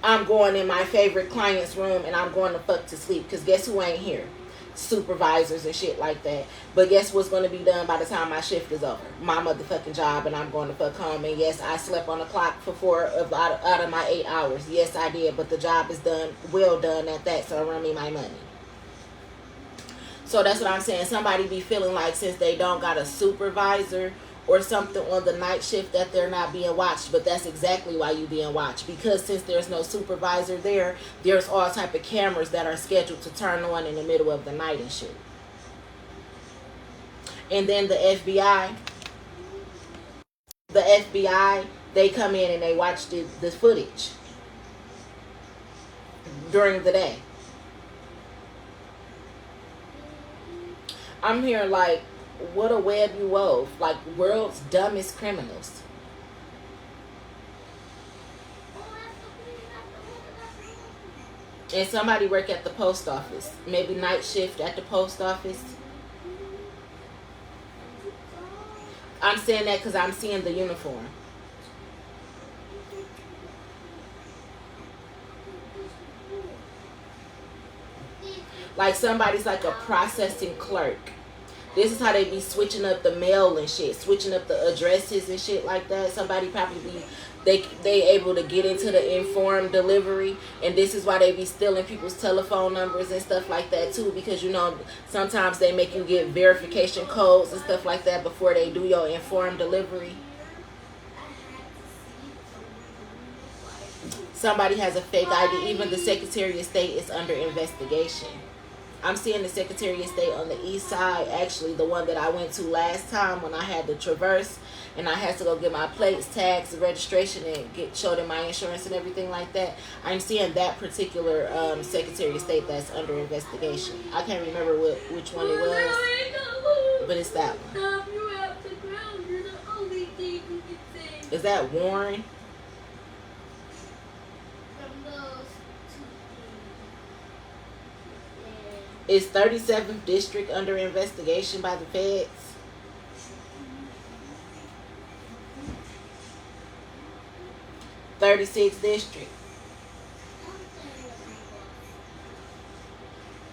I'm going in my favorite client's room and I'm going to fuck to sleep. Because guess who ain't here? Supervisors and shit like that. But guess what's going to be done by the time my shift is over? My motherfucking job, and I'm going to fuck home. And yes, I slept on the clock for 4 out of my 8 hours. Yes, I did. But the job is done, well done at that. So run me my money. So that's what I'm saying. Somebody be feeling like since they don't got a supervisor or something on the night shift that they're not being watched. But that's exactly why you being watched. Because since there's no supervisor there, there's all type of cameras that are scheduled to turn on in the middle of the night and shit. And then the FBI, they come in and they watch the footage during the day. I'm hearing like, what a web you wove. Like, world's dumbest criminals. And somebody work at the post office. Maybe night shift at the post office. I'm saying that because I'm seeing the uniform. Like somebody's like a processing clerk. This is how they be switching up the mail and shit, switching up the addresses and shit like that. Somebody probably be they able to get into the informed delivery, and this is why they be stealing people's telephone numbers and stuff like that too, because you know sometimes they make you get verification codes and stuff like that before they do your informed delivery. Somebody has a fake ID. Even the Secretary of State is under investigation. I'm seeing the Secretary of State on the east side, actually the one that I went to last time when I had to traverse and I had to go get my plates, tags, registration, and show them my insurance and everything like that. I'm seeing that particular Secretary of State that's under investigation. I can't remember which one it was, but it's that one. Is that Warren? Is 37th District under investigation by the feds? "36th District.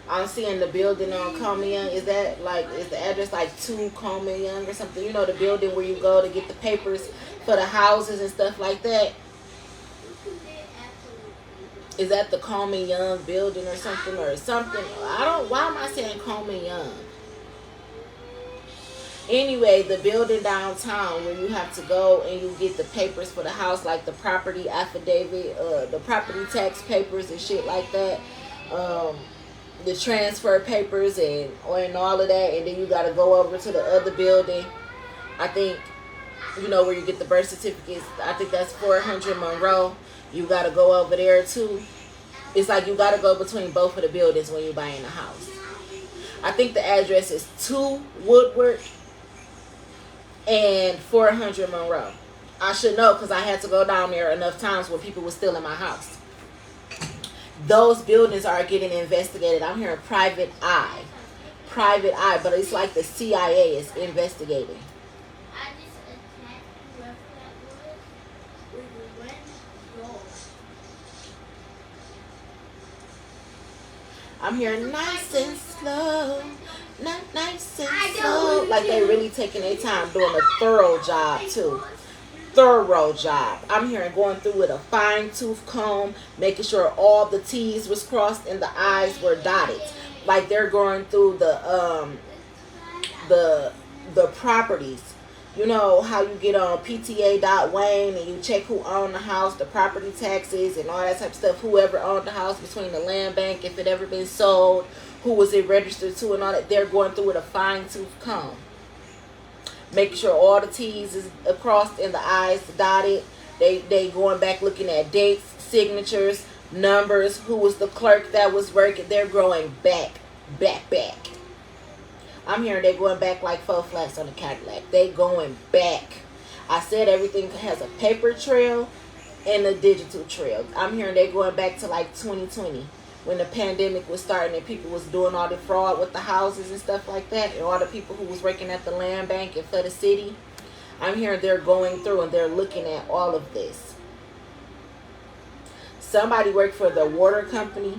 I'm seeing the building on Coleman Young. Is that like, is the address like 2 Coleman Young or something? You know, the building where you go to get the papers for the houses and stuff like that? Is that the Coleman Young building or something? Why am I saying Coleman Young? Anyway, the building downtown where you have to go and you get the papers for the house, like the property affidavit, the property tax papers and shit like that. The transfer papers and all of that. And then you got to go over to the other building. I think, you know, where you get the birth certificates. I think that's 400 Monroe. You got to go over there too. It's like you got to go between both of the buildings when you're buying a house. I think the address is 2 Woodward and 400 Monroe. I should know because I had to go down there enough times when people were still in my house. Those buildings are getting investigated. I'm hearing private eye, but it's like the CIA is investigating. I'm hearing nice and slow, not nice and slow. Like they really taking their time doing a thorough job too. Thorough job. I'm hearing going through with a fine tooth comb, making sure all the T's was crossed and the I's were dotted. like they're going through the properties. You know how you get on PTA.Wayne and you check who owned the house, the property taxes and all that type of stuff. Whoever owned the house between the land bank, if it ever been sold, who was it registered to and all that. They're going through with a fine tooth comb. Making sure all the T's is crossed and the I's dotted. They going back looking at dates, signatures, numbers, who was the clerk that was working. They're growing back. I'm hearing they're going back like 4 flats on the Cadillac. They going back. I said everything has a paper trail and a digital trail. I'm hearing they're going back to like 2020 when the pandemic was starting and people was doing all the fraud with the houses and stuff like that, and all the people who was working at the land bank and for the city. I'm hearing they're going through and they're looking at all of this. Somebody worked for the water company.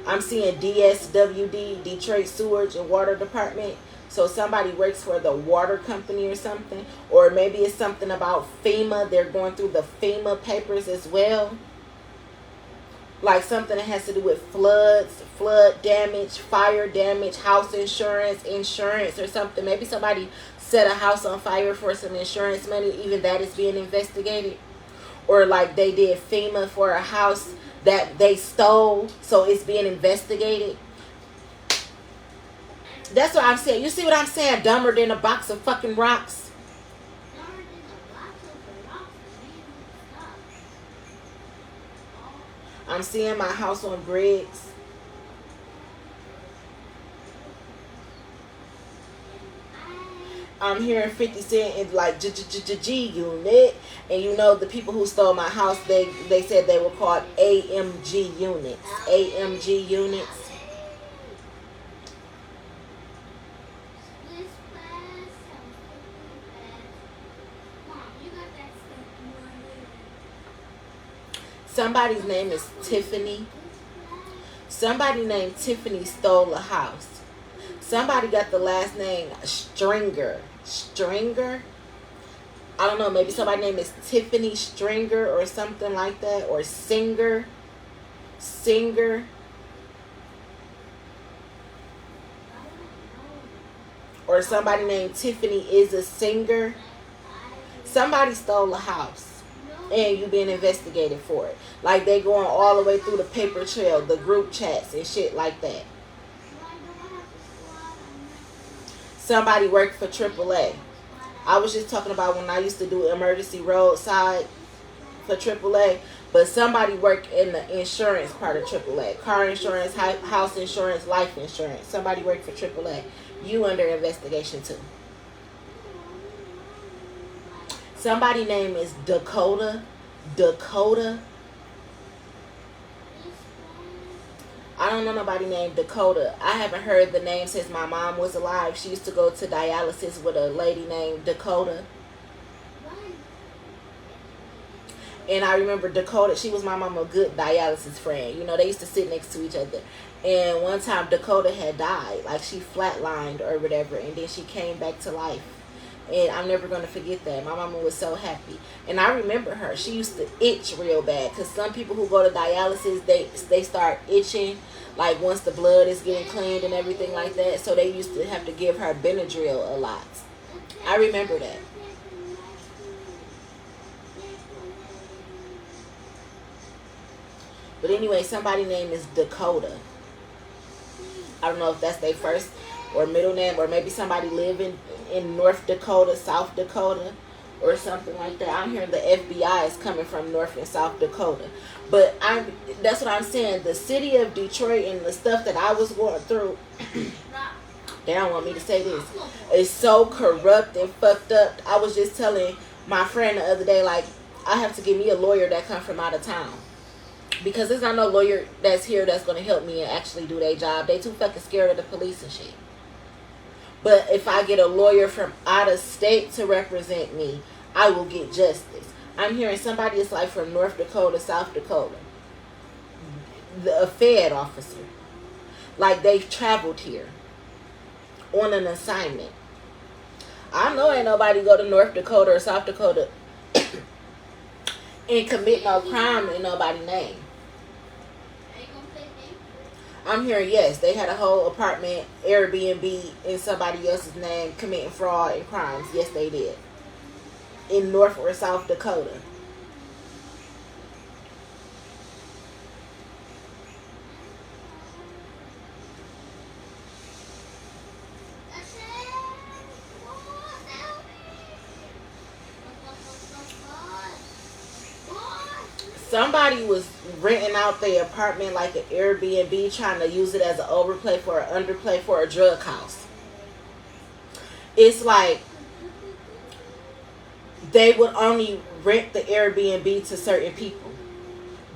I'm seeing DSWD, Detroit Sewage and Water Department. So somebody works for the water company or something. Or maybe it's something about FEMA. They're going through the FEMA papers as well. Like something that has to do with floods, flood damage, fire damage, house insurance or something. Maybe somebody set a house on fire for some insurance money. Even that is being investigated. Or like they did FEMA for a house that they stole, so it's being investigated. That's what I'm saying. You see what I'm saying? Dumber than a box of fucking rocks. I'm seeing my house on Briggs. I'm hearing 50 Cent in like G unit. And you know the people who stole my house, they said they were called AMG units. AMG units. Somebody's name is Tiffany. Somebody named Tiffany stole a house. Somebody got the last name Stringer. I don't know, maybe somebody's name is Tiffany Stringer or something like that. Or Singer. Or somebody named Tiffany is a singer. Somebody stole a house. And you being investigated for it. Like they going all the way through the paper trail, the group chats and shit like that. Somebody worked for AAA. I was just talking about when I used to do emergency roadside for AAA. But somebody worked in the insurance part of AAA. Car insurance, house insurance, life insurance. Somebody worked for AAA. You under investigation too. Somebody name is Dakota. I don't know nobody named Dakota. I haven't heard the name since my mom was alive. She used to go to dialysis with a lady named Dakota. And I remember Dakota, she was my mama's good dialysis friend. You know, they used to sit next to each other. And one time Dakota had died. Like she flatlined or whatever. And then she came back to life. And I'm never going to forget that. My mama was so happy. And I remember her. She used to itch real bad. Because some people who go to dialysis, they start itching. Like once the blood is getting cleaned and everything like that. So they used to have to give her Benadryl a lot. I remember that. But anyway, somebody name is Dakota. I don't know if that's their first or middle name. Or maybe somebody living in North Dakota, South Dakota, or something like that. I'm hearing the FBI is coming from North and South Dakota. But that's what I'm saying. The city of Detroit and the stuff that I was going through, they don't want me to say this, is so corrupt and fucked up. I was just telling my friend the other day, like, I have to get me a lawyer that comes from out of town. Because there's not no lawyer that's here that's going to help me and actually do their job. They too fucking scared of the police and shit. But if I get a lawyer from out of state to represent me, I will get justice. I'm hearing somebody is like from North Dakota, South Dakota. A Fed officer. Like they've traveled here on an assignment. I know ain't nobody go to North Dakota or South Dakota and commit no crime in nobody's name. I'm hearing yes, they had a whole apartment Airbnb in somebody else's name committing fraud and crimes. Yes, they did. In North or South Dakota. Somebody was renting out their apartment like an Airbnb, trying to use it as an overplay for an underplay for a drug house. It's like they would only rent the Airbnb to certain people,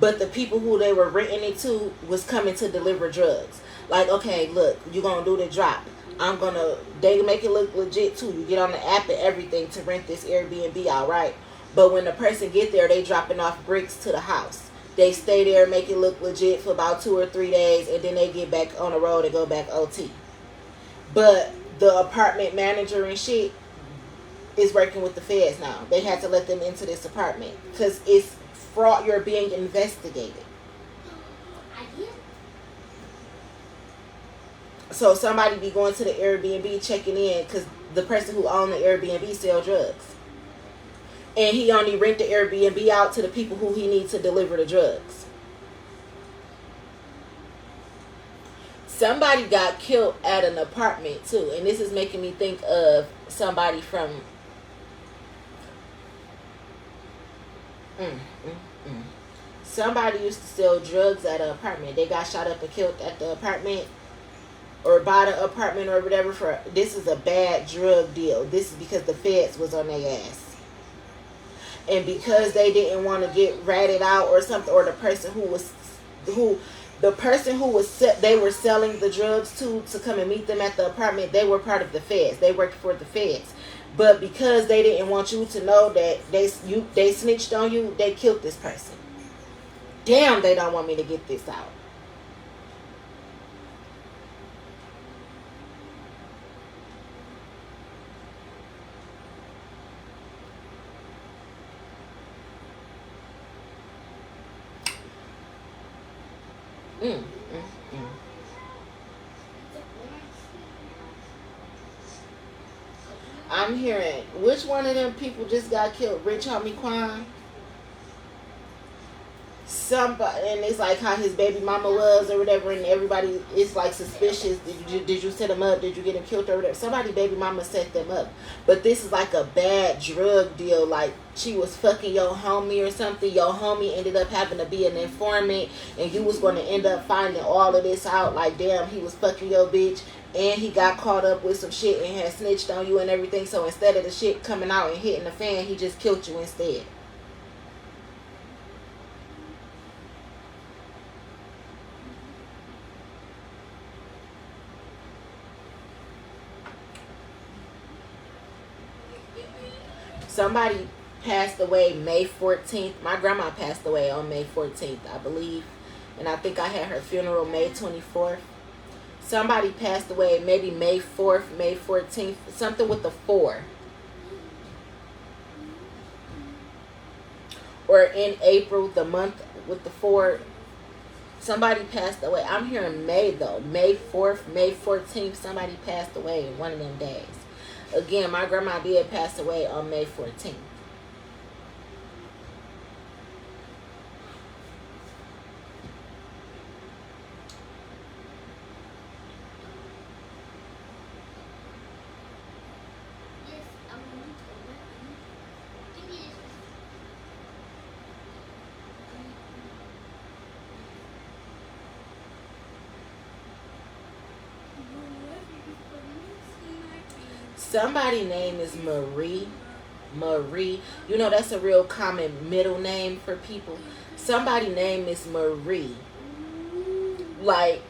but the people who they were renting it to was coming to deliver drugs. Like, okay, look, you're gonna do the drop. They make it look legit too. You get on the app and everything to rent this Airbnb out, right? But when the person get there, they dropping off bricks to the house. They stay there, make it look legit for about 2 or 3 days, and then they get back on the road and go back OT. But the apartment manager and shit is working with the feds now. They had to let them into this apartment because it's fraud. You're being investigated. So somebody be going to the Airbnb checking in because the person who owned the Airbnb sell drugs. And he only rent the Airbnb out to the people who he needs to deliver the drugs. Somebody got killed at an apartment too. And this is making me think of somebody from... Somebody used to sell drugs at an apartment. They got shot up and killed at the apartment. Or by the apartment or whatever. This is a bad drug deal. This is because the feds was on their ass. And because they didn't want to get ratted out or something, or the person who they were selling the drugs to come and meet them at the apartment, they were part of the feds. They worked for the feds. But because they didn't want you to know that they snitched on you, they killed this person. Damn, they don't want me to get this out. I'm hearing, which one of them people just got killed? Rich Homie Quan? Somebody, and it's like how his baby mama was or whatever, and everybody is like suspicious. Did you set him up? Did you get him killed or whatever? Somebody baby mama set them up. But this is like a bad drug deal. Like she was fucking your homie or something. Your homie ended up having to be an informant, and you was going to end up finding all of this out. Like, damn, he was fucking your bitch, and he got caught up with some shit and had snitched on you and everything. So instead of the shit coming out and hitting the fan, he just killed you instead. Somebody passed away May 14th. My grandma passed away on May 14th, I believe. And I think I had her funeral May 24th. Somebody passed away maybe May 4th, May 14th. Something with the 4. Or in April, the month with the 4. Somebody passed away. I'm hearing May though. May 4th, May 14th. Somebody passed away one of them days. Again, my grandma did pass away on May 14th. Somebody's name is Marie. Marie. You know, that's a real common middle name for people. Somebody's name is Marie. Like,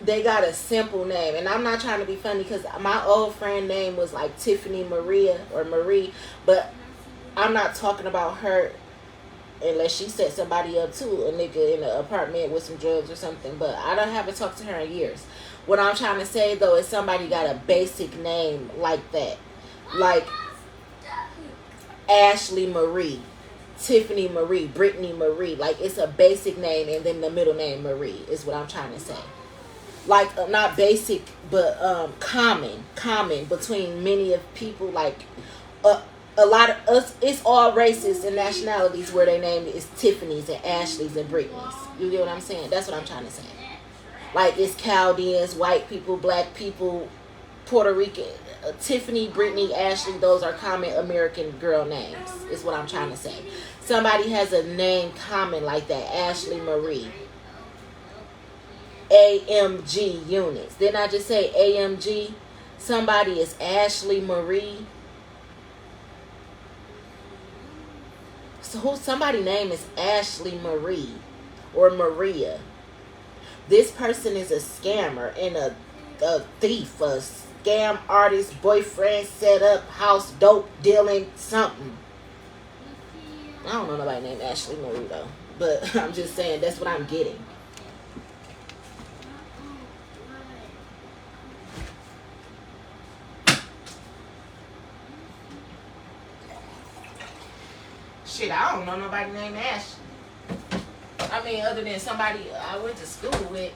they got a simple name. And I'm not trying to be funny because my old friend name was like Tiffany Maria or Marie. But I'm not talking about her unless she set somebody up too. A nigga in an apartment with some drugs or something. But I haven't talked to her in years. What I'm trying to say, though, is somebody got a basic name like that. Like Ashley Marie. Tiffany Marie, Brittany Marie. Like, it's a basic name and then the middle name Marie is what I'm trying to say. Like, not basic, but common between many of people. Like, a lot of us, it's all races and nationalities where they name is Tiffany's and Ashley's and Brittany's. You get what I'm saying? That's what I'm trying to say. Like, it's Chaldeans, white people, black people, Puerto Rican. Tiffany, Brittany, Ashley, those are common American girl names, is what I'm trying to say. Somebody has a name common like that, Ashley Marie. AMG units. Didn't I just say AMG? Somebody is Ashley Marie. So somebody's name is Ashley Marie or Maria. This person is a scammer and a thief, a scam artist, boyfriend, set up, house, dope dealing, something. I don't know nobody named Ashley Marie though, but I'm just saying that's what I'm getting. Shit, I don't know nobody named Ashley. I mean, other than somebody I went to school with,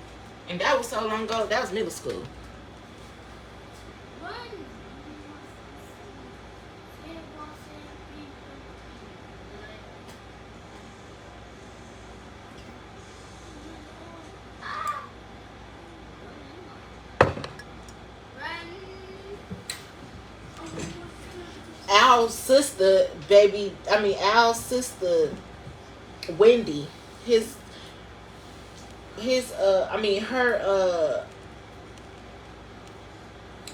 and that was so long ago. That was middle school. Al's sister, Al's sister, Wendy, her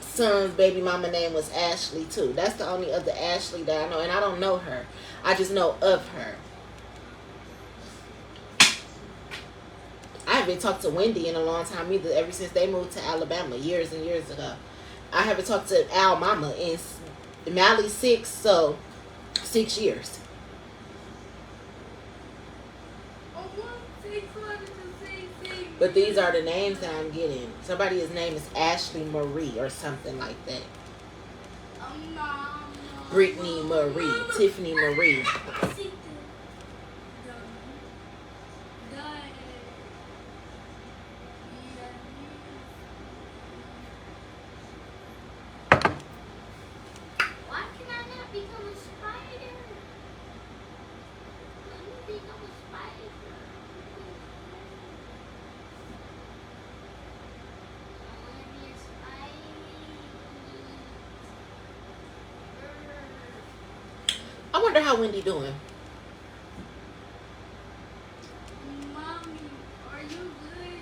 son's baby mama name was Ashley too. That's the only other Ashley that I know, and I don't know her. I just know of her. I haven't talked to Wendy in a long time either, ever since they moved to Alabama years and years ago. I haven't talked to Al mama in Mally 6, so 6 years. But these are the names that I'm getting. Somebody's name is Ashley Marie or something like that. Brittany Marie, Tiffany Marie. I wonder how Wendy doing. Mommy, are you good?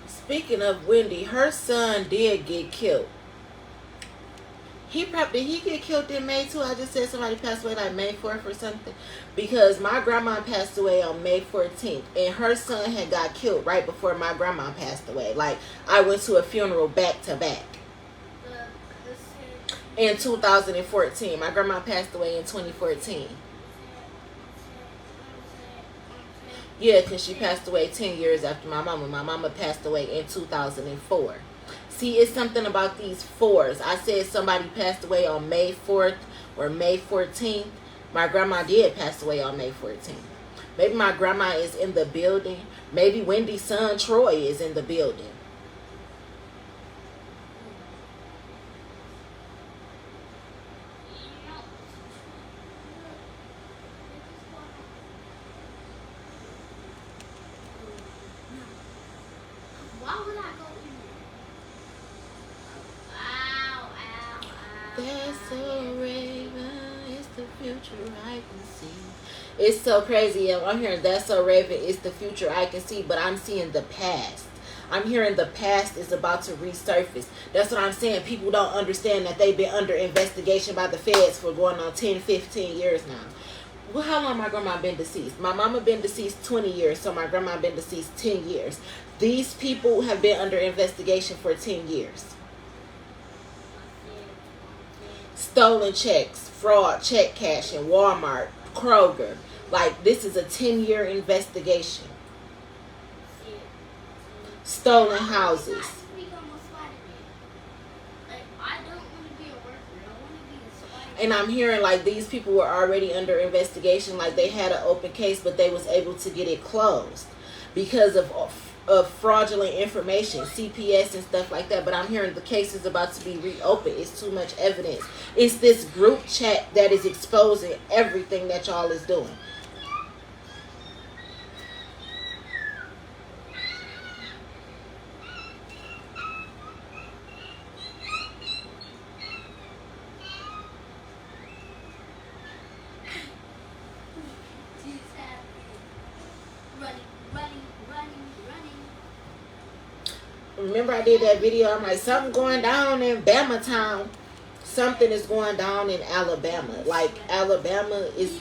Speaking of Wendy, her son did get killed. Did he get killed in May too? I just said somebody passed away like May 4th or something. Because my grandma passed away on May 14th. And her son had got killed right before my grandma passed away. Like, I went to a funeral back to back. In 2014. My grandma passed away in 2014. Yeah, because she passed away 10 years after my mama. My mama passed away in 2004. See, it's something about these 4s. I said somebody passed away on May 4th or May 14th. My grandma did pass away on May 14th. Maybe my grandma is in the building. Maybe Wendy's son Troy is in the building. Why would I go in there? That's so Raven, it's the future I can see. It's so crazy. I'm hearing That's So Raven, it's the future I can see, but I'm seeing the past. I'm hearing the past is about to resurface. That's what I'm saying. People don't understand that they've been under investigation by the feds for going on 10, 15 years now. Well, how long my grandma been deceased? My mama been deceased 20 years, so my grandma been deceased 10 years. These people have been under investigation for 10 years. Stolen checks, fraud check cashing, Walmart, Kroger. Like, this is a 10-year investigation. Stolen houses. And I'm hearing like these people were already under investigation, like they had an open case, but they was able to get it closed because of fraudulent information, CPS and stuff like that. But I'm hearing the case is about to be reopened. It's too much evidence. It's this group chat that is exposing everything that y'all is doing. Remember I did that video, I'm like, something going down in Bama Town. Something is going down in Alabama. Like, Alabama is,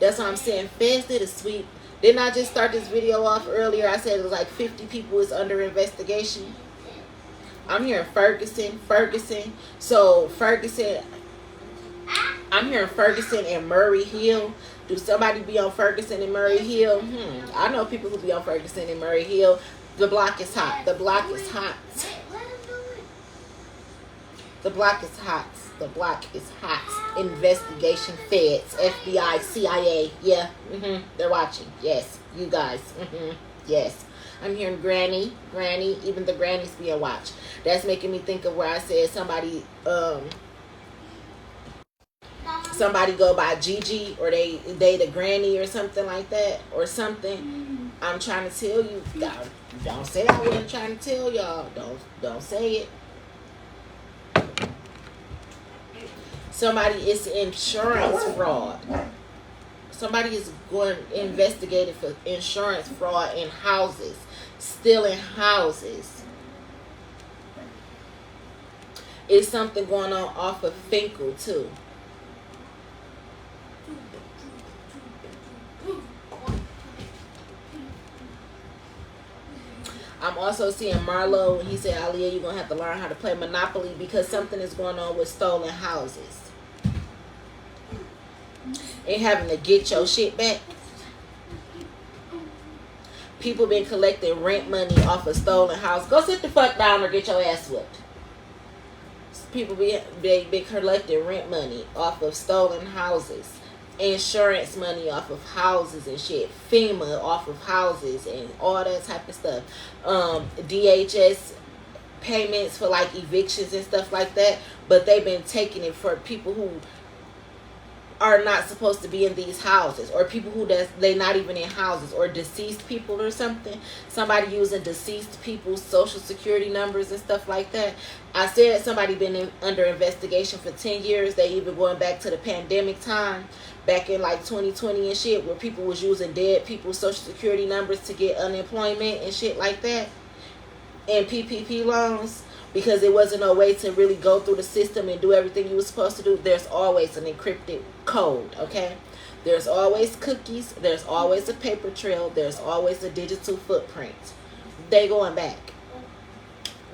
that's what I'm saying, Feds did a sweep. Didn't I just start this video off earlier? I said it was like 50 people is under investigation. I'm hearing Ferguson. So, Ferguson, I'm hearing Ferguson and Murray Hill. Do somebody be on Ferguson and Murray Hill? I know people who be on Ferguson and Murray Hill. The block is hot. The block is hot. The block is hot. The block is hot. Investigation, Feds, FBI, CIA. Yeah. They're watching. Yes. You guys. Yes. I'm hearing Granny. Even the grannies being watched. That's making me think of where I said somebody go by Gigi, or they the granny or something like that, or something. I'm trying to tell you, don't say I wasn't trying to tell y'all. Don't say it. Somebody is insurance fraud. Somebody is going investigated for insurance fraud in houses, stealing houses. It's something going on off of Finkel too. I'm also seeing Marlo, and he said, Aliyah, you're going to have to learn how to play Monopoly because something is going on with stolen houses. And having to get your shit back. People been collecting rent money off a stolen house. Go sit the fuck down or get your ass whipped. People been collecting rent money off of stolen houses. Insurance money off of houses and shit, FEMA off of houses and all that type of stuff, DHS payments for like evictions and stuff like that, but they've been taking it for people who are not supposed to be in these houses, or people who they not even in houses, or deceased people or something. Somebody using deceased people's social security numbers and stuff like that. I said somebody been under investigation for 10 years. They even going back to the pandemic time, back in like 2020 and shit, where people was using dead people's social security numbers to get unemployment and shit like that, and PPP loans, because there wasn't no way to really go through the system and do everything you were supposed to do. There's always an encrypted code, okay? There's always cookies. There's always a paper trail. There's always a digital footprint. They going back.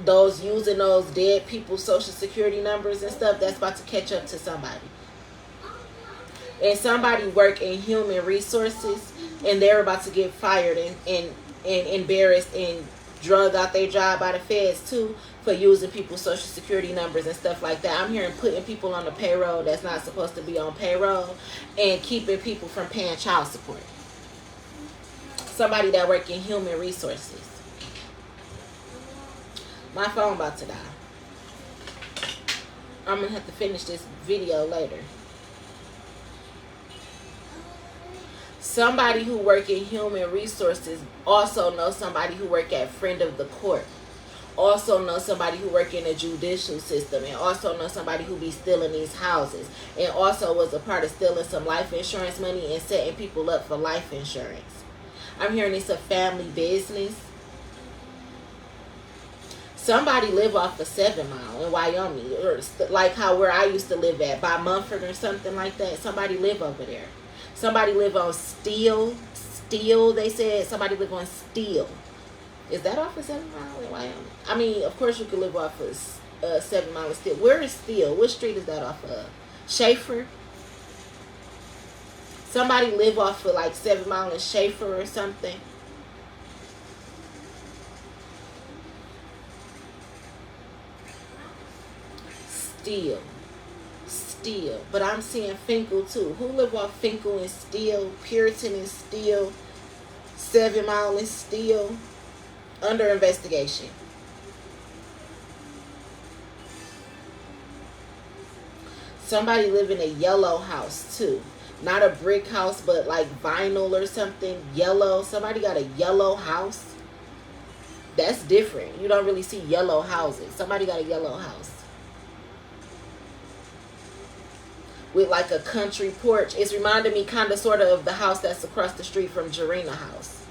Those using those dead people's social security numbers and stuff, that's about to catch up to somebody. And somebody work in human resources, and they're about to get fired and embarrassed and drug out their job by the feds too for using people's social security numbers and stuff like that. I'm hearing putting people on the payroll that's not supposed to be on payroll, and keeping people from paying child support. Somebody that work in human resources. My phone about to die. I'm gonna have to finish this video later. Somebody who work in human resources also knows somebody who work at Friend of the Court. Also knows somebody who work in the judicial system, and also knows somebody who be stealing these houses, and also was a part of stealing some life insurance money and setting people up for life insurance. I'm hearing it's a family business. Somebody live off of 7 Mile in Wyoming, or like how where I used to live at, by Mumford or something like that. Somebody live over there. Somebody live on Steel, they said. Somebody live on Steel. Is that off of 7 Mile in Wyoming? I mean, of course you could live off of 7 Mile of Steel. Where is Steel? What street is that off of? Schaefer? Somebody live off of like 7 Mile and Schaefer or something. Steele. But I'm seeing Finkel too. Who live off Finkel and Steele? Puritan and Steele. 7 Mile and Steele. Under investigation. Somebody live in a yellow house too. Not a brick house, but like vinyl or something. Yellow. Somebody got a yellow house. That's different. You don't really see yellow houses. Somebody got a yellow house. With like a country porch. It's reminding me kind of sort of the house that's across the street from Jarena House.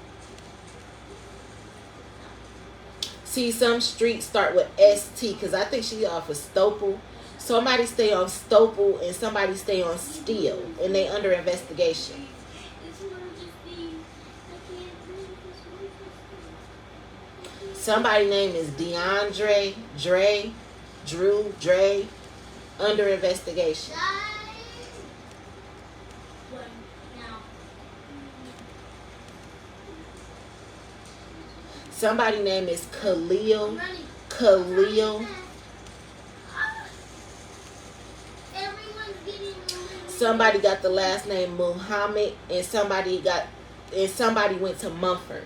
See, some streets start with ST because I think she off of Stopel. Somebody stay on Stopel and somebody stay on Steele, and they under investigation. Somebody name is DeAndre, Dre, under investigation. Somebody name is Khalil. Somebody got the last name Muhammad, and somebody went to Mumford,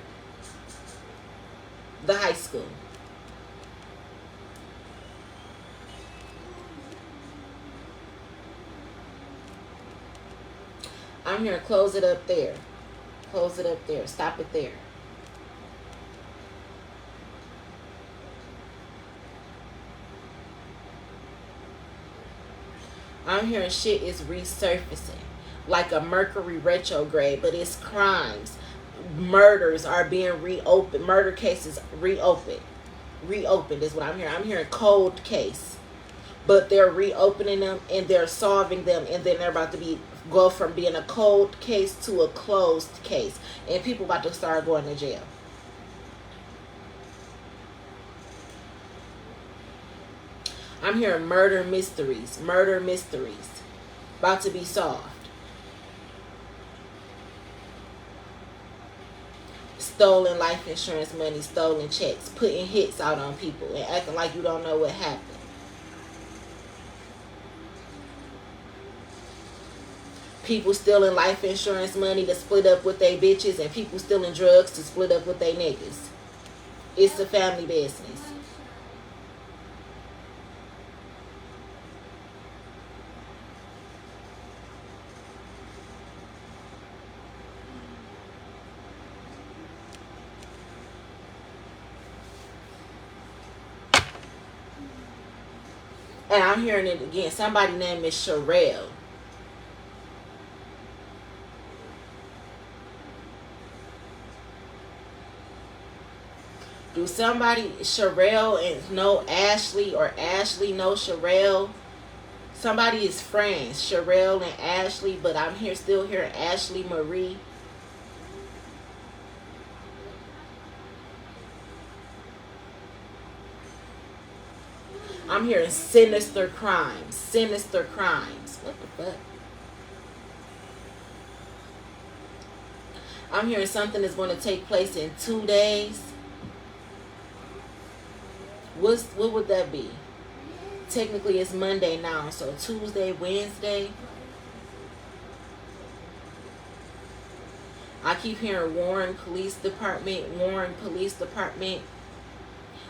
the high school. I'm here to close it up there. Close it up there. Stop it there. I'm hearing shit is resurfacing like a Mercury retrograde, but it's crimes. Murders are being reopened. Murder cases reopened. Reopened is what I'm hearing. I'm hearing cold case, but they're reopening them and they're solving them, and then they're about to go from being a cold case to a closed case, and people about to start going to jail. I'm hearing murder mysteries. Murder mysteries. About to be solved. Stolen life insurance money, stolen checks, putting hits out on people and acting like you don't know what happened. People stealing life insurance money to split up with their bitches, and people stealing drugs to split up with their niggas. It's a family business. And I'm hearing it again. Somebody named is Sherelle. Do somebody, Sherelle, and know Ashley, or Ashley know Sherelle? Somebody is friends, Sherelle and Ashley, but I'm still hearing Ashley Marie. I'm hearing sinister crimes. Sinister crimes. What the fuck? I'm hearing something is going to take place in 2 days. What would that be? Technically it's Monday now, so Tuesday, Wednesday. I keep hearing Warren Police Department.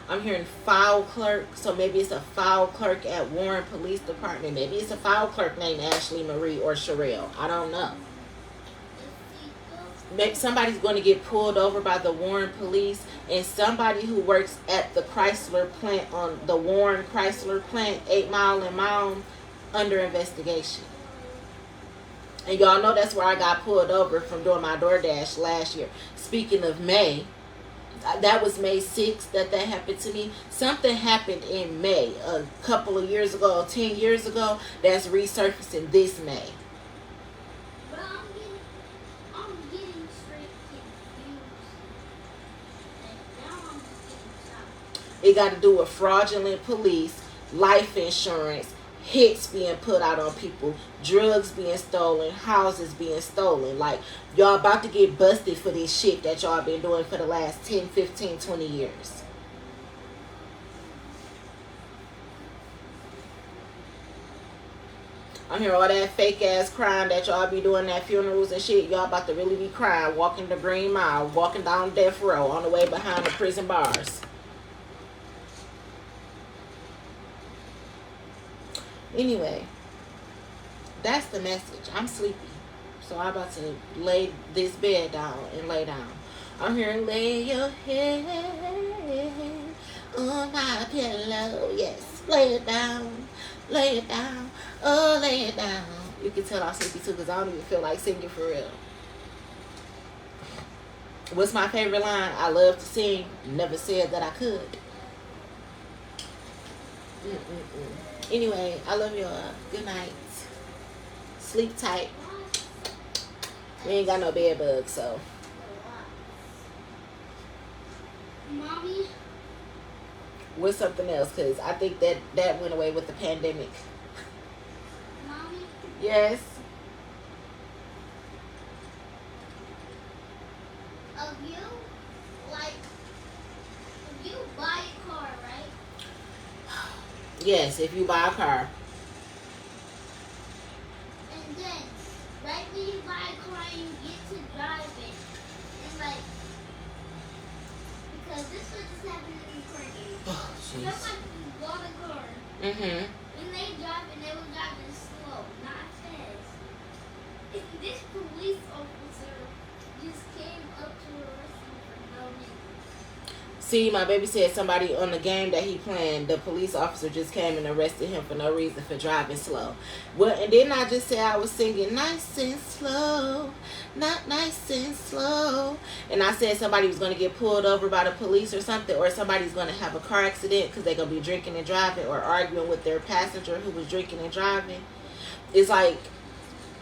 I'm hearing file clerk, so maybe it's a file clerk at Warren Police Department. Maybe it's a file clerk named Ashley Marie or Sherelle. I don't know. Maybe somebody's going to get pulled over by the Warren Police, and somebody who works at the Chrysler plant, on the Warren Chrysler plant, 8 Mile and Mound, under investigation. And y'all know that's where I got pulled over from doing my DoorDash last year. Speaking of May, that was May 6th that happened to me. Something happened in May a couple of years ago, 10 years ago, that's resurfacing this May. I'm getting straight confused. Now I'm getting shocked. It got to do with fraudulent police, life insurance, hits being put out on people, drugs being stolen, houses being stolen. Like, y'all about to get busted for this shit that y'all been doing for the last 10, 15, 20 years. I'm hearing all that fake ass crying that y'all be doing at funerals and shit. Y'all about to really be crying, walking the Green Mile, walking down death row on the way behind the prison bars. Anyway, that's the message. I'm sleepy, so I'm about to lay this bed down and lay down. I'm hearing lay your head on my pillow. Yes, lay it down, lay it down, oh, lay it down. You can tell I'm sleepy too because I don't even feel like singing for real. What's my favorite line? I love to sing, never said that I could. Anyway, I love y'all. Good night. Sleep tight. We ain't got no bed bugs, so. Mommy? What's something else? Because I think that went away with the pandemic. Mommy? Yes. Of you? Like, if you buy a car, right? Yes, if you buy a car. And then, right when you buy a car and you get to drive it, it's like, because this was just happening in Korea. Oh, jeez. Somebody bought a car. Mm-hmm. When they drive it, they were driving slow, not fast. This police officer just came up to arrest him for no reason. See, my baby said somebody on the game that he playing, the police officer just came and arrested him for no reason for driving slow. Well, and then I just said I was singing nice and slow, not nice and slow. And I said somebody was going to get pulled over by the police or something, or somebody's going to have a car accident because they're going to be drinking and driving or arguing with their passenger who was drinking and driving. It's like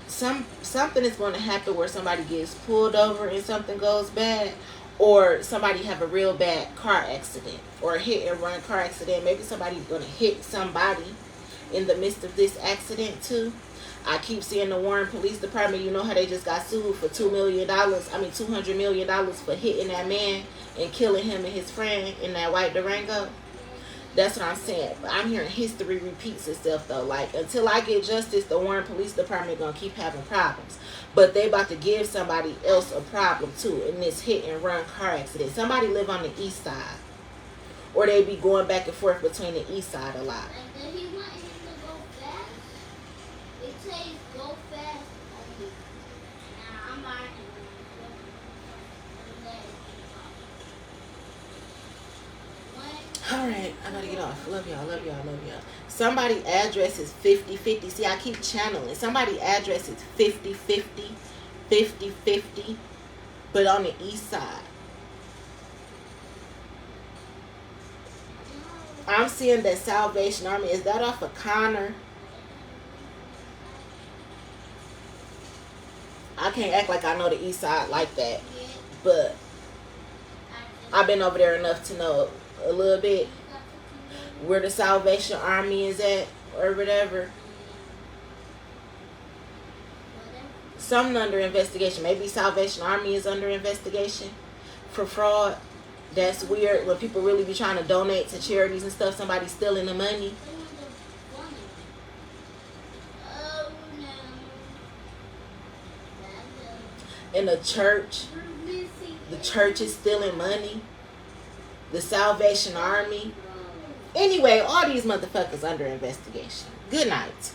something is going to happen where somebody gets pulled over and something goes bad. Or somebody have a real bad car accident or a hit and run car accident. Maybe somebody's going to hit somebody in the midst of this accident too. I keep seeing the Warren Police Department. You know how they just got sued for $200 million for hitting that man and killing him and his friend in that white Durango. That's what I'm saying. But I'm hearing history repeats itself though. Like, until I get justice, the Warren Police Department going to keep having problems. But they about to give somebody else a problem too in this hit and run car accident. Somebody live on the east side. Or they be going back and forth between the east side a lot. And then he want him to go fast. It says go fast only. Now I'm buying him. Alright, I gotta get off. Love y'all, love y'all, love y'all. Somebody address is 50-50. See, I keep channeling. Somebody address is 50-50, 50-50, but on the east side. I'm seeing that Salvation Army. Is that off of Connor? I can't act like I know the east side like that, but I've been over there enough to know a little bit where the Salvation Army is at or whatever. Something under investigation. Maybe Salvation Army is under investigation for fraud. That's weird when people really be trying to donate to charities and stuff. Somebody's stealing the money. In the church is stealing money. The Salvation Army. Anyway, all these motherfuckers under investigation. Good night.